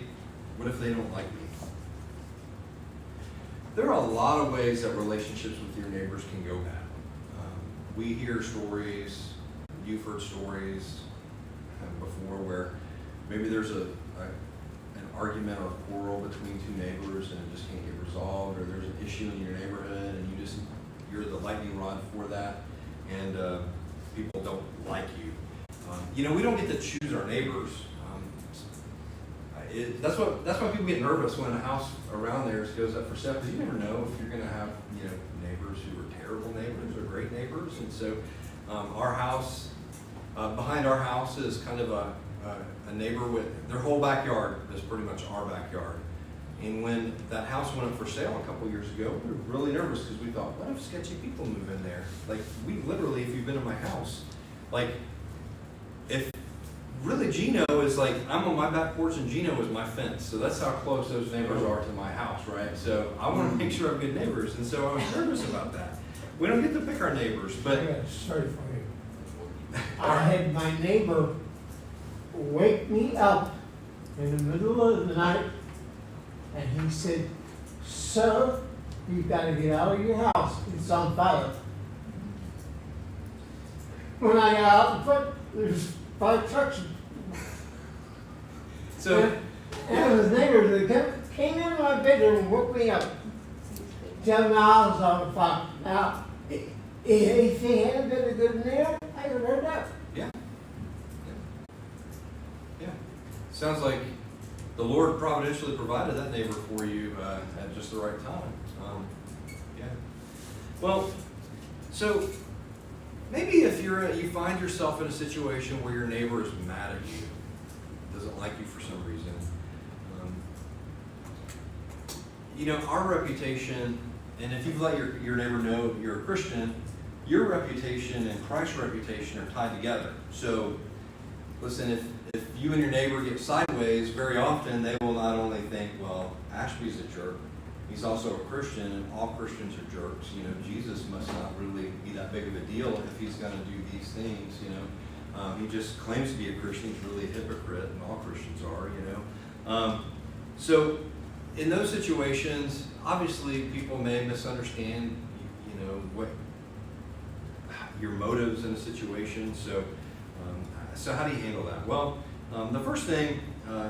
don't like me? There are a lot of ways that relationships with your neighbors can go bad. We hear stories, you've heard stories before where maybe there's an argument or quarrel between two neighbors and it just can't get resolved, or there's an issue in your neighborhood and you're the lightning rod for that, and people don't like you. We don't get to choose our neighbors. That's why people get nervous when a house around theirs goes up for sale, because you never know if you're going to have neighbors who are terrible neighbors or great neighbors. And so our house, behind our house is kind of a neighbor with their whole backyard is pretty much our backyard. And when that house went up for sale a couple years ago, we were really nervous because we thought, what if sketchy people move in there? Like, we literally, if you've been in my house, like, if really Gino is like, I'm on my back porch and Gino is my fence. So that's how close those neighbors are to my house, right? So I want to make sure I have good neighbors. And so I was nervous about that. We don't get to pick our neighbors, but
I got a story for you. I had my neighbor wake me up in the middle of the night, and he said, "Sir, you've got to get out of your house. It's on fire." When I got out in front, there's 5 trucks.
so
And his neighbors that came in my bedroom and woke me up. Tell me I was on fire. Now, if he hadn't been a good neighbor, I would have heard that.
yeah. Sounds like the Lord providentially provided that neighbor for you at just the right time. Yeah. Well, so maybe if you find yourself in a situation where your neighbor is mad at you, doesn't like you for some reason, our reputation, and if you've let your neighbor know you're a Christian, your reputation and Christ's reputation are tied together. So, listen, if you and your neighbor get sideways, very often they will not only think, well, Ashby's a jerk, he's also a Christian, and all Christians are jerks. Jesus must not really be that big of a deal if he's going to do these things. He just claims to be a Christian. He's really a hypocrite, and all Christians are. So in those situations, obviously people may misunderstand, what your motives in a situation. So how do you handle that? Well, the first thing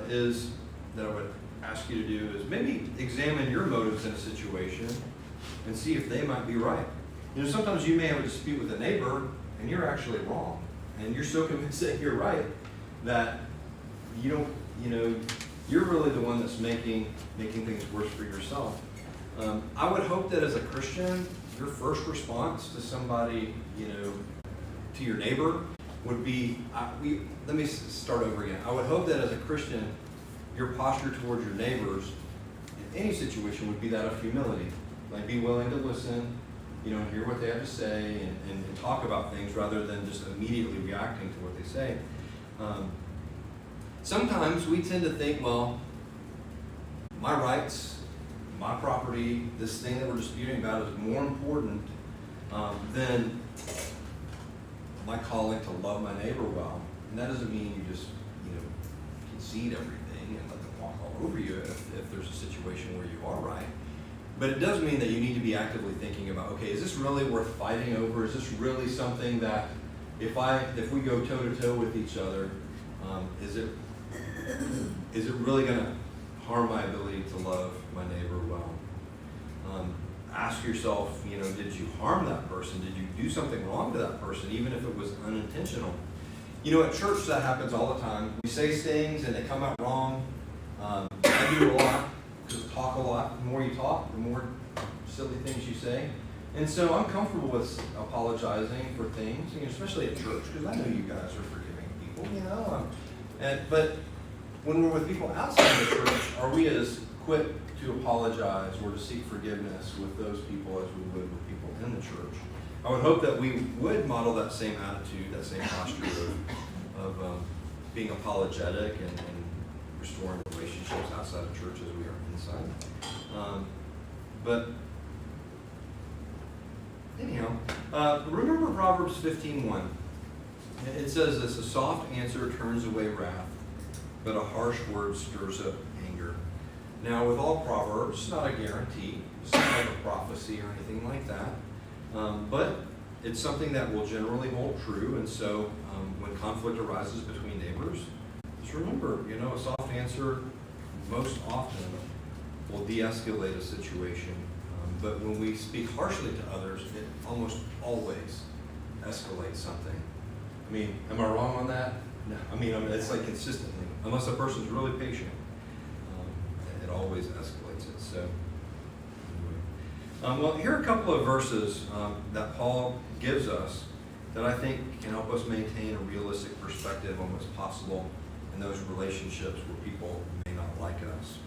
is that I would ask you to do is maybe examine your motives in a situation and see if they might be right. Sometimes you may have a dispute with a neighbor and you're actually wrong, and you're so convinced that you're right that you're really the one that's making things worse for yourself. I would hope that as a Christian, your first response to somebody, to your neighbor would be, let me start over again. I would hope that as a Christian, your posture towards your neighbors in any situation would be that of humility. Like, be willing to listen, hear what they have to say and talk about things rather than just immediately reacting to what they say. Sometimes we tend to think, well, my rights, my property, this thing that we're disputing about is more important than my calling to love my neighbor well. And that doesn't mean you just, concede everything and let them walk all over you if there's a situation where you are right. But it does mean that you need to be actively thinking about, okay, is this really worth fighting over? Is this really something that if we go toe to toe with each other, is it really going to harm my ability to love my neighbor well? Ask yourself, did you harm that person? Did you do something wrong to that person, even if it was unintentional? At church that happens all the time. We say things and they come out wrong. I do a lot, just talk a lot. The more you talk, the more silly things you say. And so I'm comfortable with apologizing for things, especially at church, because I know you guys are forgiving people, but when we're with people outside the church, are we as quick to apologize or to seek forgiveness with those people as we would with people in the church? I would hope that we would model that same attitude, that same posture of being apologetic and restoring relationships outside of church as we are inside. But anyhow, remember Proverbs 15:1. It says this: a soft answer turns away wrath, but a harsh word stirs up anger. Now, with all Proverbs, it's not a guarantee. It's not like a prophecy or anything like that. But it's something that will generally hold true. And so when conflict arises between neighbors, just remember, a soft answer most often will de-escalate a situation. But when we speak harshly to others, it almost always escalates something. I mean, am I wrong on that? No. I mean, it's like consistently, unless a person's really patient, it always escalates it. So, anyway. Well, here are a couple of verses that Paul gives us that I think can help us maintain a realistic perspective on what's possible in those relationships where people may not like us.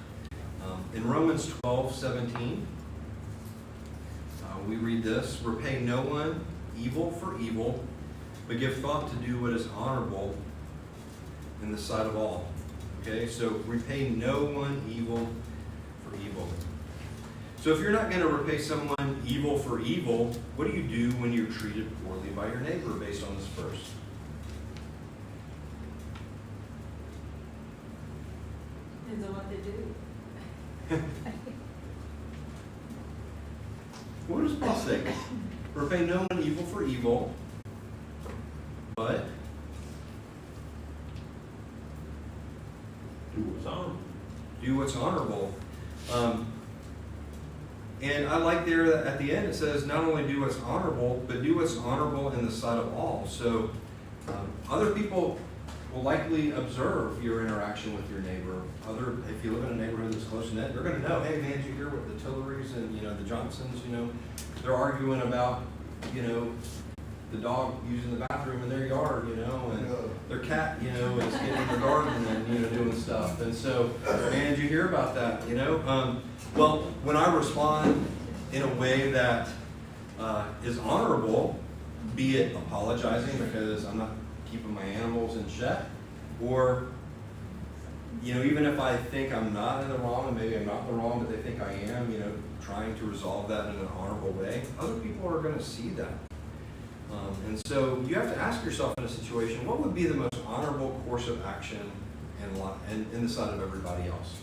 In Romans 12:17, we read this: repay no one evil for evil, but give thought to do what is honorable in the sight of all. Okay, so repay no one evil for evil. So if you're not going to repay someone evil for evil, what do you do when you're treated poorly by your neighbor based on this verse?
Depends on what they do.
What does Paul say? Repay no one evil for evil, but
Do what's honorable.
do what's honorable. And I like there that at the end it says not only do what's honorable, but do what's honorable in the sight of all. So other people will likely observe your interaction with your neighbor. If you live in a neighborhood that's close knit, they're going to know, hey man, did you hear what the Tillerys and the Johnsons, they're arguing about, the dog using the bathroom in their yard, and their cat, is getting in the garden and, doing stuff. And so, man, did you hear about that, Well, when I respond in a way that is honorable, be it apologizing because I'm not keeping my animals in check, or, even if I think I'm not in the wrong, and maybe I'm not in the wrong, but they think I am, trying to resolve that in an honorable way, other people are going to see that. And so you have to ask yourself in a situation, what would be the most honorable course of action in the sight of everybody else?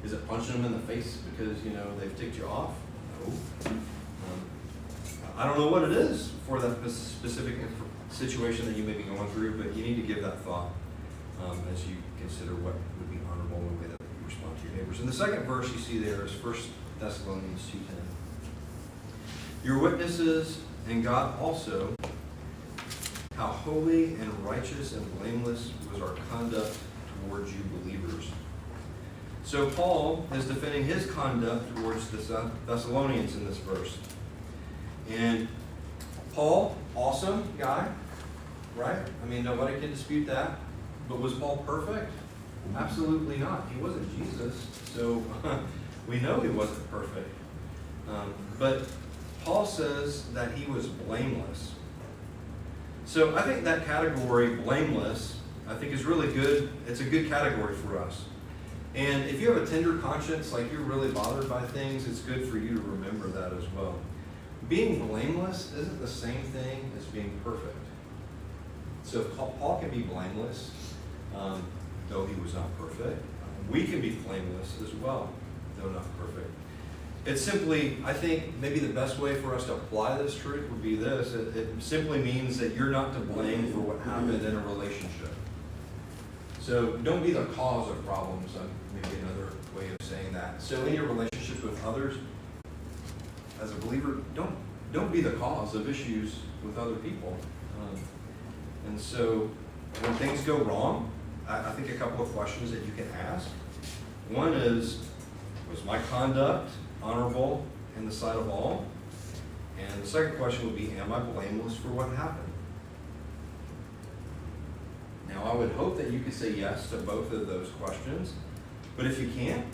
Is it punching them in the face because, they've ticked you off? No. I don't know what it is for that specific situation that you may be going through, but you need to give that thought as you consider what would be honorable in the way that you respond to your neighbors. And the second verse you see there is 1 Thessalonians 2:10. You're witnesses, and God also, how holy and righteous and blameless was our conduct towards you believers. So Paul is defending his conduct towards the Thessalonians in this verse. And Paul, awesome guy, right? I mean, nobody can dispute that. But was Paul perfect? Absolutely not. He wasn't Jesus, so we know he wasn't perfect. But Paul says that he was blameless. So I think that category, blameless, I think is really good. It's a good category for us. And if you have a tender conscience, like you're really bothered by things, it's good for you to remember that as well. Being blameless isn't the same thing as being perfect. So if Paul can be blameless, though he was not perfect, we can be blameless as well, though not perfect. It's simply, I think, maybe the best way for us to apply this truth would be this. It simply means that you're not to blame for what happened in a relationship. So don't be the cause of problems, maybe another way of saying that. So in your relationships with others, as a believer, don't be the cause of issues with other people. And so when things go wrong, I think a couple of questions that you can ask. One is, was my conduct honorable in the sight of all? And the second question would be, am I blameless for what happened? Now, I would hope that you could say yes to both of those questions, but if you can't,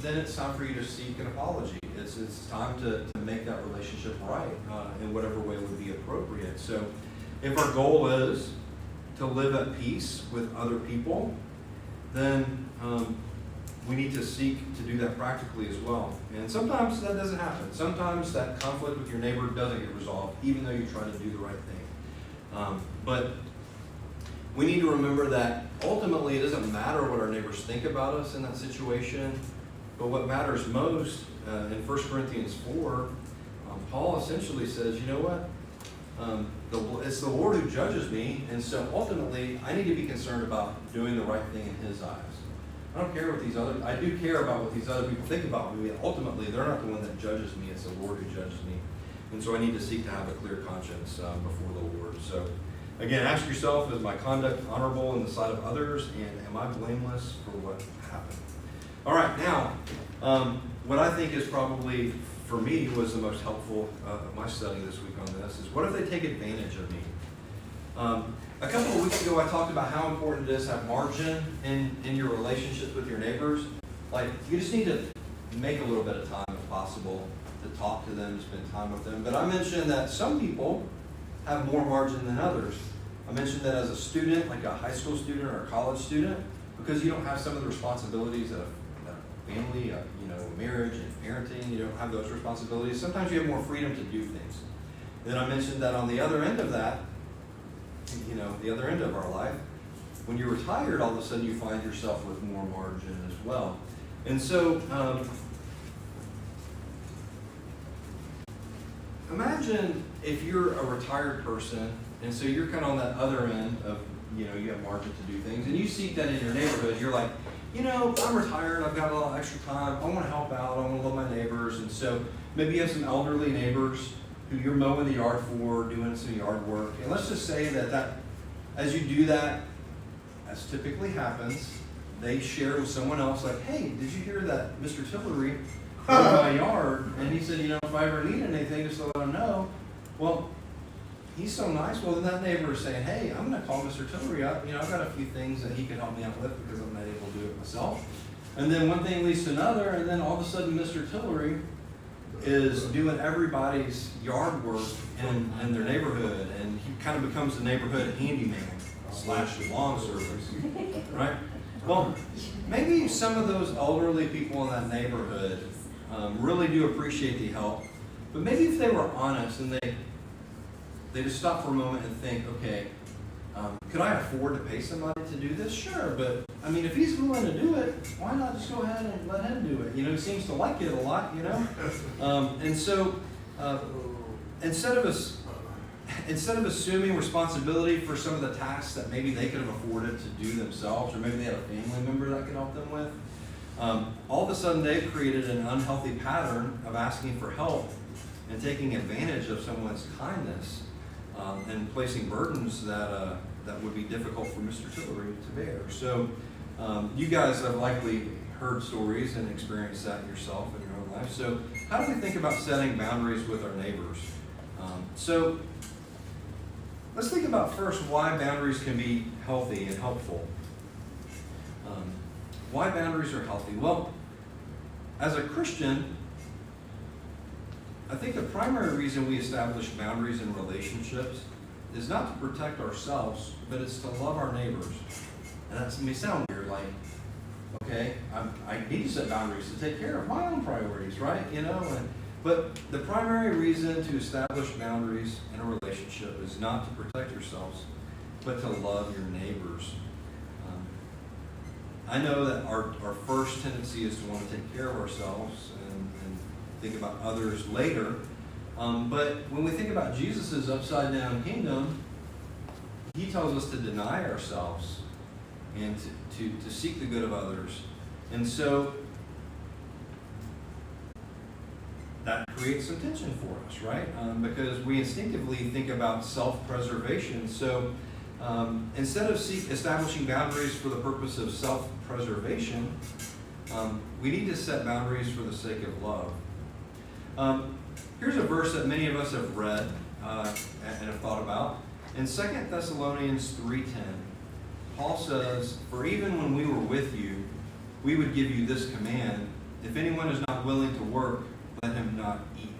then it's time for you to seek an apology. It's time to make that relationship right in whatever way would be appropriate. So if our goal is to live at peace with other people, then we need to seek to do that practically as well. And sometimes that doesn't happen. Sometimes that conflict with your neighbor doesn't get resolved, even though you try to do the right thing. But we need to remember that ultimately it doesn't matter what our neighbors think about us in that situation, but what matters most in 1 Corinthians 4, Paul essentially says, you know what? It's the Lord who judges me, and so ultimately I need to be concerned about doing the right thing in His eyes. I don't care what I do care about what these other people think about me. Ultimately, they're not the one that judges me. It's the Lord who judges me. And so I need to seek to have a clear conscience before the Lord. So again, ask yourself, is my conduct honorable in the sight of others, and am I blameless for what happened? All right, now, what I think is probably, for me, was the most helpful of my study this week on this is, what if they take advantage of me? A couple of weeks ago, I talked about how important it is to have margin in your relationships with your neighbors. Like, you just need to make a little bit of time, if possible, to talk to them, spend time with them. But I mentioned that some people have more margin than others. I mentioned that as a student, like a high school student or a college student, because you don't have some of the responsibilities of a family, marriage and parenting, you don't have those responsibilities. Sometimes you have more freedom to do things. And then I mentioned that on the other end of that, the other end of our life, when you're retired, all of a sudden you find yourself with more margin as well. And so, imagine if you're a retired person, and so you're kind of on that other end of, you have margin to do things, and you seek that in your neighborhood. You're like, I'm retired, I've got a little extra time, I want to help out, I want to love my neighbors. And so maybe you have some elderly neighbors who you're mowing the yard for, doing some yard work. And let's just say that as you do that, as typically happens, they share with someone else, like, hey, did you hear that Mr. Tillery in my yard? And he said, if I ever need anything, just let him know. Well, he's so nice. Well, then that neighbor is saying, hey, I'm going to call Mr. Tillery up. I've got a few things that he can help me out with because I'm not able to do it myself. And then one thing leads to another, and then all of a sudden Mr. Tillery is doing everybody's yard work in their neighborhood, and he kind of becomes the neighborhood handyman / lawn service, right? Well, maybe some of those elderly people in that neighborhood really do appreciate the help, but maybe if they were honest and they just stop for a moment and think, okay, could I afford to pay somebody to do this? Sure, but if he's willing to do it, why not just go ahead and let him do it? He seems to like it a lot, And so instead of assuming responsibility for some of the tasks that maybe they could have afforded to do themselves, or maybe they had a family member that could help them with, all of a sudden they've created an unhealthy pattern of asking for help and taking advantage of someone's kindness, and placing burdens that would be difficult for Mr. Tillery to bear. So you guys have likely heard stories and experienced that yourself in your own life. So how do we think about setting boundaries with our neighbors? So let's think about first why boundaries can be healthy and helpful. Why boundaries are healthy? Well, as a Christian, I think the primary reason we establish boundaries in relationships is not to protect ourselves, but it's to love our neighbors. And that may sound weird, like, Okay, I need to set boundaries to take care of my own priorities, right? But the primary reason to establish boundaries in a relationship is not to protect yourselves, but to love your neighbors. I know that our first tendency is to want to take care of ourselves and think about others later. But when we think about Jesus' upside down kingdom, he tells us to deny ourselves and to seek the good of others. And so that creates some tension for us, right? Because we instinctively think about self-preservation. So instead of establishing boundaries for the purpose of self-preservation, we need to set boundaries for the sake of love. Here's a verse that many of us have read and have thought about. In 2 Thessalonians 3:10, Paul says, "For even when we were with you, we would give you this command: if anyone is not willing to work, let him not eat."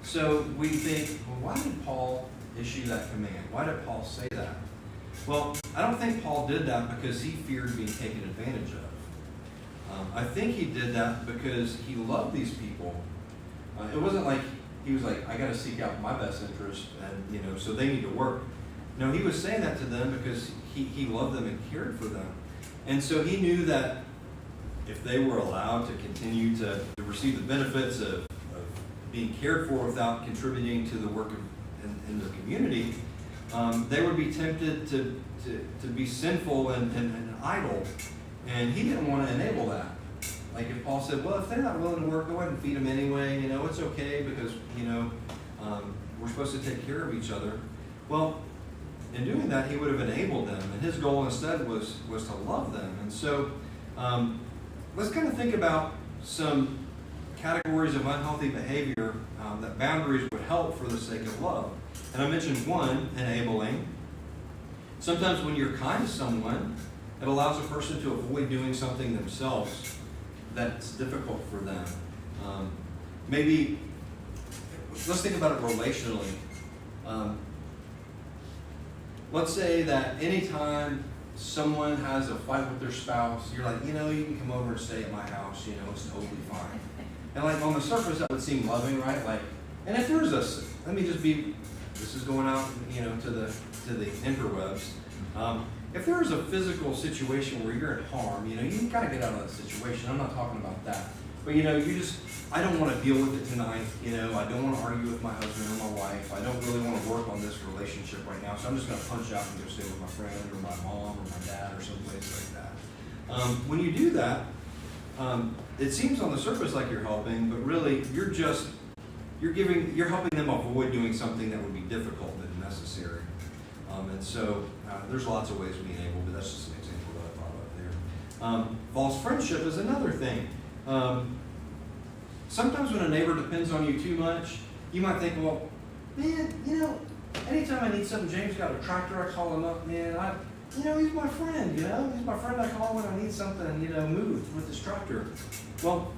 So we think, well, why did Paul issue that command? Why did Paul say that? Well, I don't think Paul did that because he feared being taken advantage of. I think he did that because he loved these people. It wasn't like he was like, I got to seek out my best interest, and so they need to work. No, he was saying that to them because he loved them and cared for them. And so he knew that if they were allowed to continue to receive the benefits of being cared for without contributing to the work in their community, they would be tempted to be sinful and idle. And he didn't want to enable that. Like if Paul said, well, if they're not willing to work, go ahead and feed them anyway. It's okay because, we're supposed to take care of each other. Well, in doing that, he would have enabled them. And his goal instead was to love them. And so let's kind of think about some categories of unhealthy behavior that boundaries would help for the sake of love. And I mentioned one, enabling. Sometimes when you're kind to someone, it allows a person to avoid doing something themselves that's difficult for them. Maybe, let's think about it relationally. Let's say that anytime someone has a fight with their spouse, you're like, you can come over and stay at my house, it's totally fine. And like on the surface, that would seem loving, right? Like, and if there's this is going out, to the interwebs. If there is a physical situation where you're in harm, you got to get out of that situation. I'm not talking about that. But, I don't want to deal with it tonight. I don't want to argue with my husband or my wife. I don't really want to work on this relationship right now. So I'm just going to punch out and go stay with my friend or my mom or my dad or someplace like that. When you do that, it seems on the surface like you're helping, but really you're helping them avoid doing something that would be difficult and necessary. And so there's lots of ways we enable, but that's just an example that I thought of there. False friendship is another thing. Sometimes when a neighbor depends on you too much, you might think, well, man, anytime I need something, James got a tractor, I call him up, man, he's my friend, he's my friend I call when I need something, moved with this tractor. Well,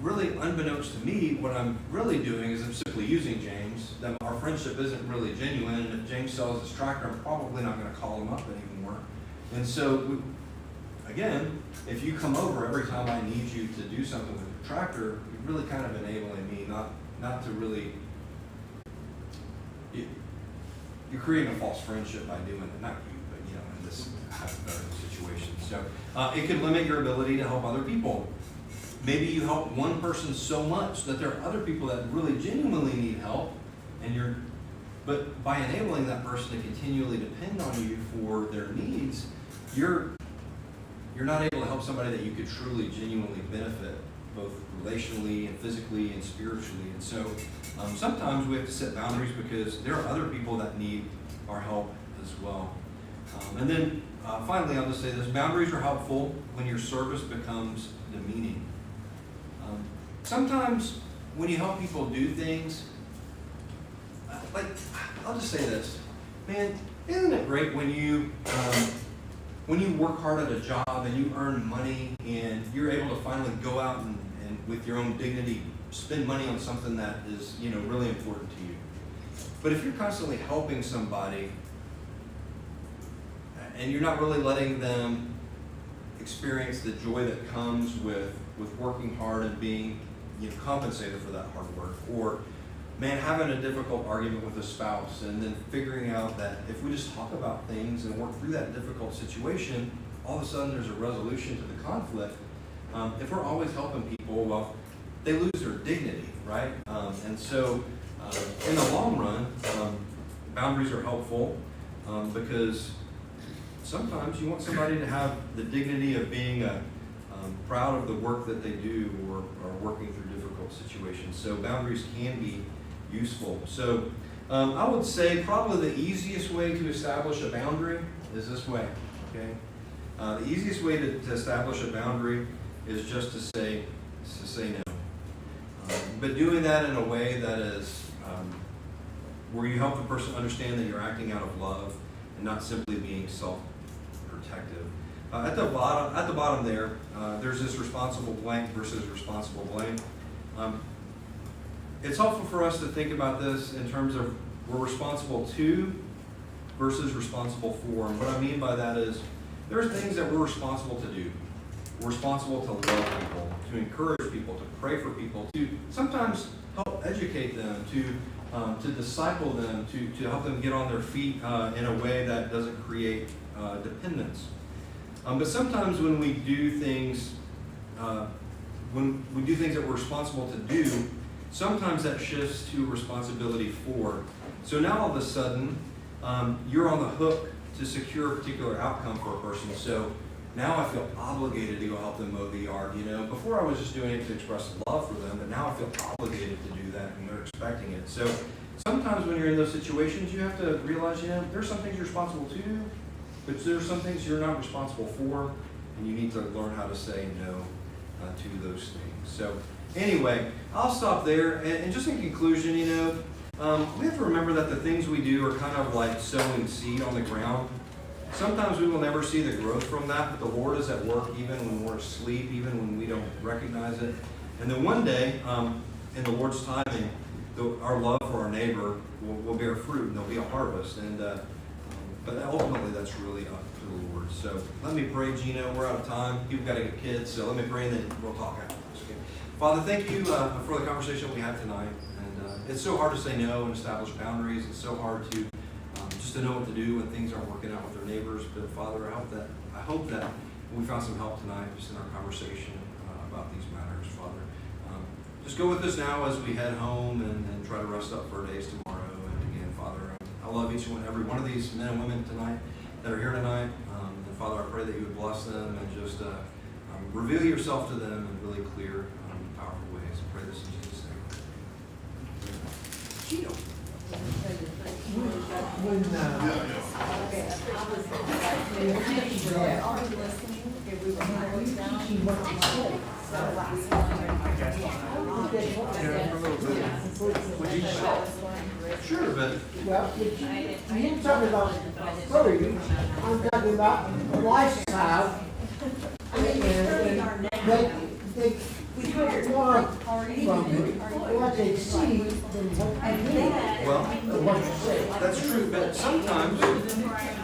really unbeknownst to me, what I'm really doing is I'm simply using James. That our friendship isn't really genuine, and if James sells his tractor, I'm probably not going to call him up anymore. And so, again, if you come over every time I need you to do something with your tractor, you're really kind of enabling me, not to really. You're creating a false friendship by doing it, not you, but in this hypothetical situation. So it could limit your ability to help other people. Maybe you help one person so much that there are other people that really genuinely need help, but by enabling that person to continually depend on you for their needs, you're not able to help somebody that you could truly, genuinely benefit, both relationally and physically and spiritually. And so sometimes we have to set boundaries because there are other people that need our help as well. And then finally, I'll just say this: boundaries are helpful when your service becomes demeaning. Sometimes when you help people do things, like, I'll just say this, man, isn't it great when you work hard at a job and you earn money and you're able to finally go out and with your own dignity spend money on something that is really important to you. But if you're constantly helping somebody and you're not really letting them experience the joy that comes with working hard and being, you know, compensated for that hard work. Or, man, having a difficult argument with a spouse and then figuring out that if we just talk about things and work through that difficult situation, all of a sudden there's a resolution to the conflict. If we're always helping people, well, they lose their dignity, right? And so in the long run, boundaries are helpful because sometimes you want somebody to have the dignity of being proud of the work that they do or working through difficult situations. So boundaries can be useful. So I would say probably the easiest way to establish a boundary is this way, okay? The easiest way to establish a boundary is just to say no. But doing that in a way that is where you help the person understand that you're acting out of love and not simply being self-protective. At the bottom there, there's this responsible blank versus responsible blame. It's helpful for us to think about this in terms of we're responsible to versus responsible for. And what I mean by that is there's things that we're responsible to do. We're responsible to love people, to encourage people, to pray for people, to sometimes help educate them, to disciple them, to help them get on their feet in a way that doesn't create dependence. But sometimes when we do things, that we're responsible to do, sometimes that shifts to responsibility for. So now all of a sudden, you're on the hook to secure a particular outcome for a person. So now I feel obligated to go help them mow the yard. You know, before I was just doing it to express love for them, but now I feel obligated to do that, and they're expecting it. So sometimes when you're in those situations, you have to realize, you know, there's some things you're responsible to, but there's some things you're not responsible for, and you need to learn how to say no to those things. So anyway, I'll stop there. And just in conclusion, you know, we have to remember that the things we do are kind of like sowing seed on the ground. Sometimes we will never see the growth from that, but the Lord is at work even when we're asleep, even when we don't recognize it. And then one day, in the Lord's timing, our love for our neighbor will bear fruit, and there'll be a harvest. And but ultimately, that's really up to the Lord. So let me pray, Gino. We're out of time. You've got to get kids, so let me pray, and then we'll talk after this. Okay? Father, thank you for the conversation we had tonight. And it's so hard to say no and establish boundaries. It's so hard to just to know what to do when things aren't working out with their neighbors. But Father, I hope that we found some help tonight just in our conversation about these matters. Father, just go with us now as we head home and try to rest up for our days tomorrow. And again, Father, I love each and every one of these men and women tonight that are here tonight. And Father, I pray that you would bless them and just reveal yourself to them in really clear, powerful ways. I pray this in Jesus' name. Gino. Sure, but
Well, you're talking about food, I'm talking about a lifestyle. And they put more from you, what they see than what you do.
well,
What you say.
that's true, but sometimes,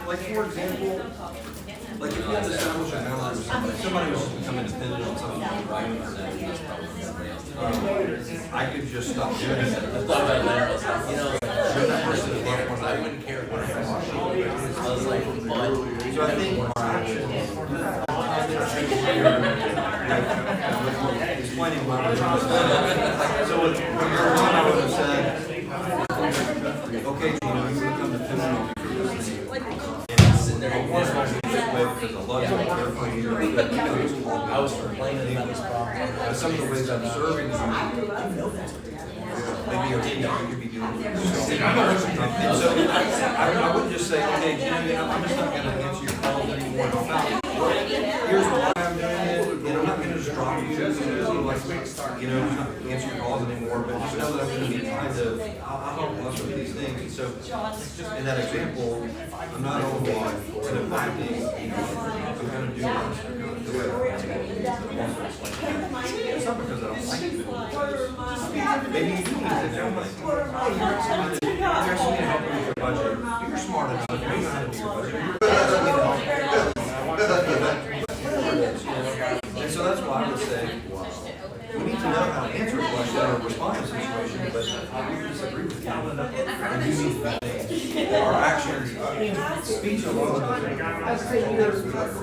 like for example, like if you have to establish a boundary with somebody, somebody was to become independent on something, I could just stop doing it.
I thought about that. You know,
That person is loved one.
I wouldn't care what I was like, fun.
So I think our actions, explaining why we're doing this. So what I would have said, okay, Gino, you would come dependent on me for this thing. And sitting there, of course, I should just wait because I love you, I care for you.
I was complaining about this problem.
But some of the ways I'm serving you, maybe you're you'd be doing it. And so I wouldn't just say, okay, Gino, I'm just not going to answer your calls anymore. Here's why I'm doing it, and I'm not going to just drop you, just not answer your calls anymore, but just know that I'm going to be kind of, I'll help bless with these things. And so, just in that example, I'm not only kind of acting, I'm going to do it. It's not because I don't like it, but maybe you do need to know, like, you're asking me to help you with your budget. You're smart enough, you know how to do your budget. You're asking me to help And so that's why I would say, we need to know how to answer a question or respond to a situation, but I disagree with you. And you need to our actions, speech alone.
I say you're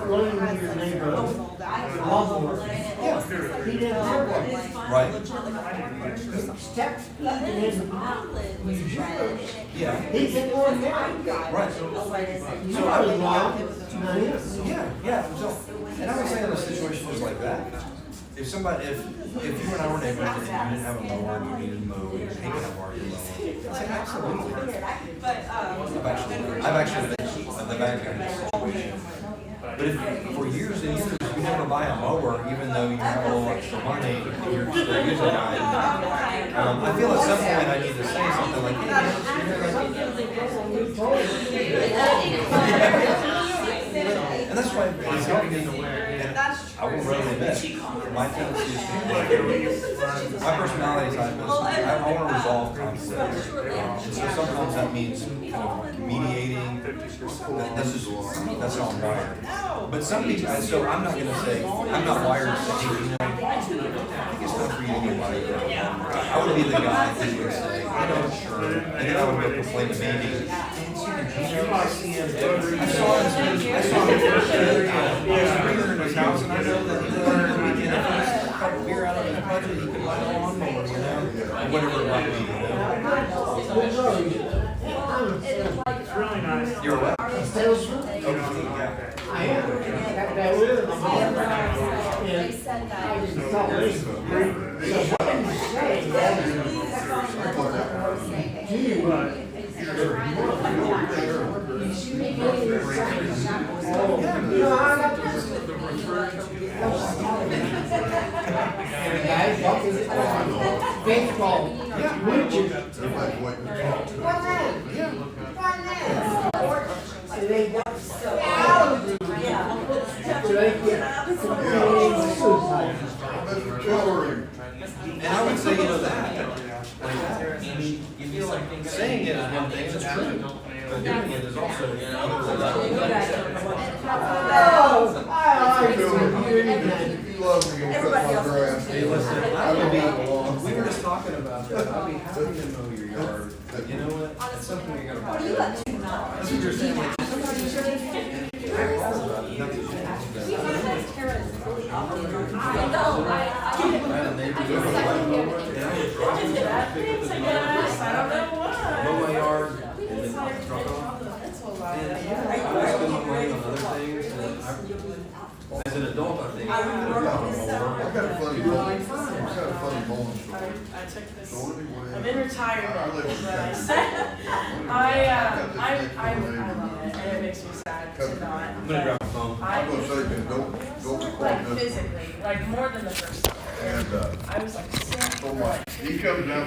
learning your neighbor. Yeah, he didn't have one.
Right.
Step even in New Jersey.
Yeah.
He can work out.
Right.
So I was wrong.
Yeah. So, and I would say in a situation just like that, if somebody, if you and I were neighbors and you didn't have a mower and you needed to mow, and you're taking a mower to mow, I'd say absolutely. I've actually been in the back end of this situation. But if for years and years you never buy a mower, even though you have a little extra money, and you're still using it, I feel at some point I need to say something like, hey, and that's why it's helping me. And I will readily admit, my tendency is my personality is I want to resolve conflict. So sometimes that means kind of mediating. That's how I'm wired. But some people, so I'm not going to say, I'm not wired to say, hey, you know, I think it's time for you to get wired. I would be the guy who would say, you know, sure. And then I would go complain to Mandy. I saw him breathing in his house, and I know that he learned we can a couple beer out of his budget, he could buy a lawnmower, you know, whatever it might be, you know.
It's really nice.
You're what?
I am. That was my mom. And I just thought, listen, so what I'm saying, gee, but baseball, witches.
Everybody's waiting to talk.
What then? What then? And they got so they get suicide.
Mr. Tillery.
And I would say, you know, that, like that, I mean, saying it is one thing, it's true, but doing it is also, you know,
Oh, I like you.
If you love me, you'll cut my grass.
hey, listen, I would be, we were just talking about that, I'd be happy to mow your yard, but you know what, at some point you gotta. That's what you're saying, like, sometimes you say, mow my yard, and then drop off. And I spend my money on other things, and as an adult, I think.
I got a funny bowling, I've got a funny bowling story.
I took this,
So anyway,
I'm in retirement,
I live in
but I
Texas.
said, I love it, and it makes me sad to not.
I'm gonna grab my phone.
I'm gonna say, man, don't record
Like
nothing.
physically, like more than the first time.
And,
I was like sick,
so my, he comes down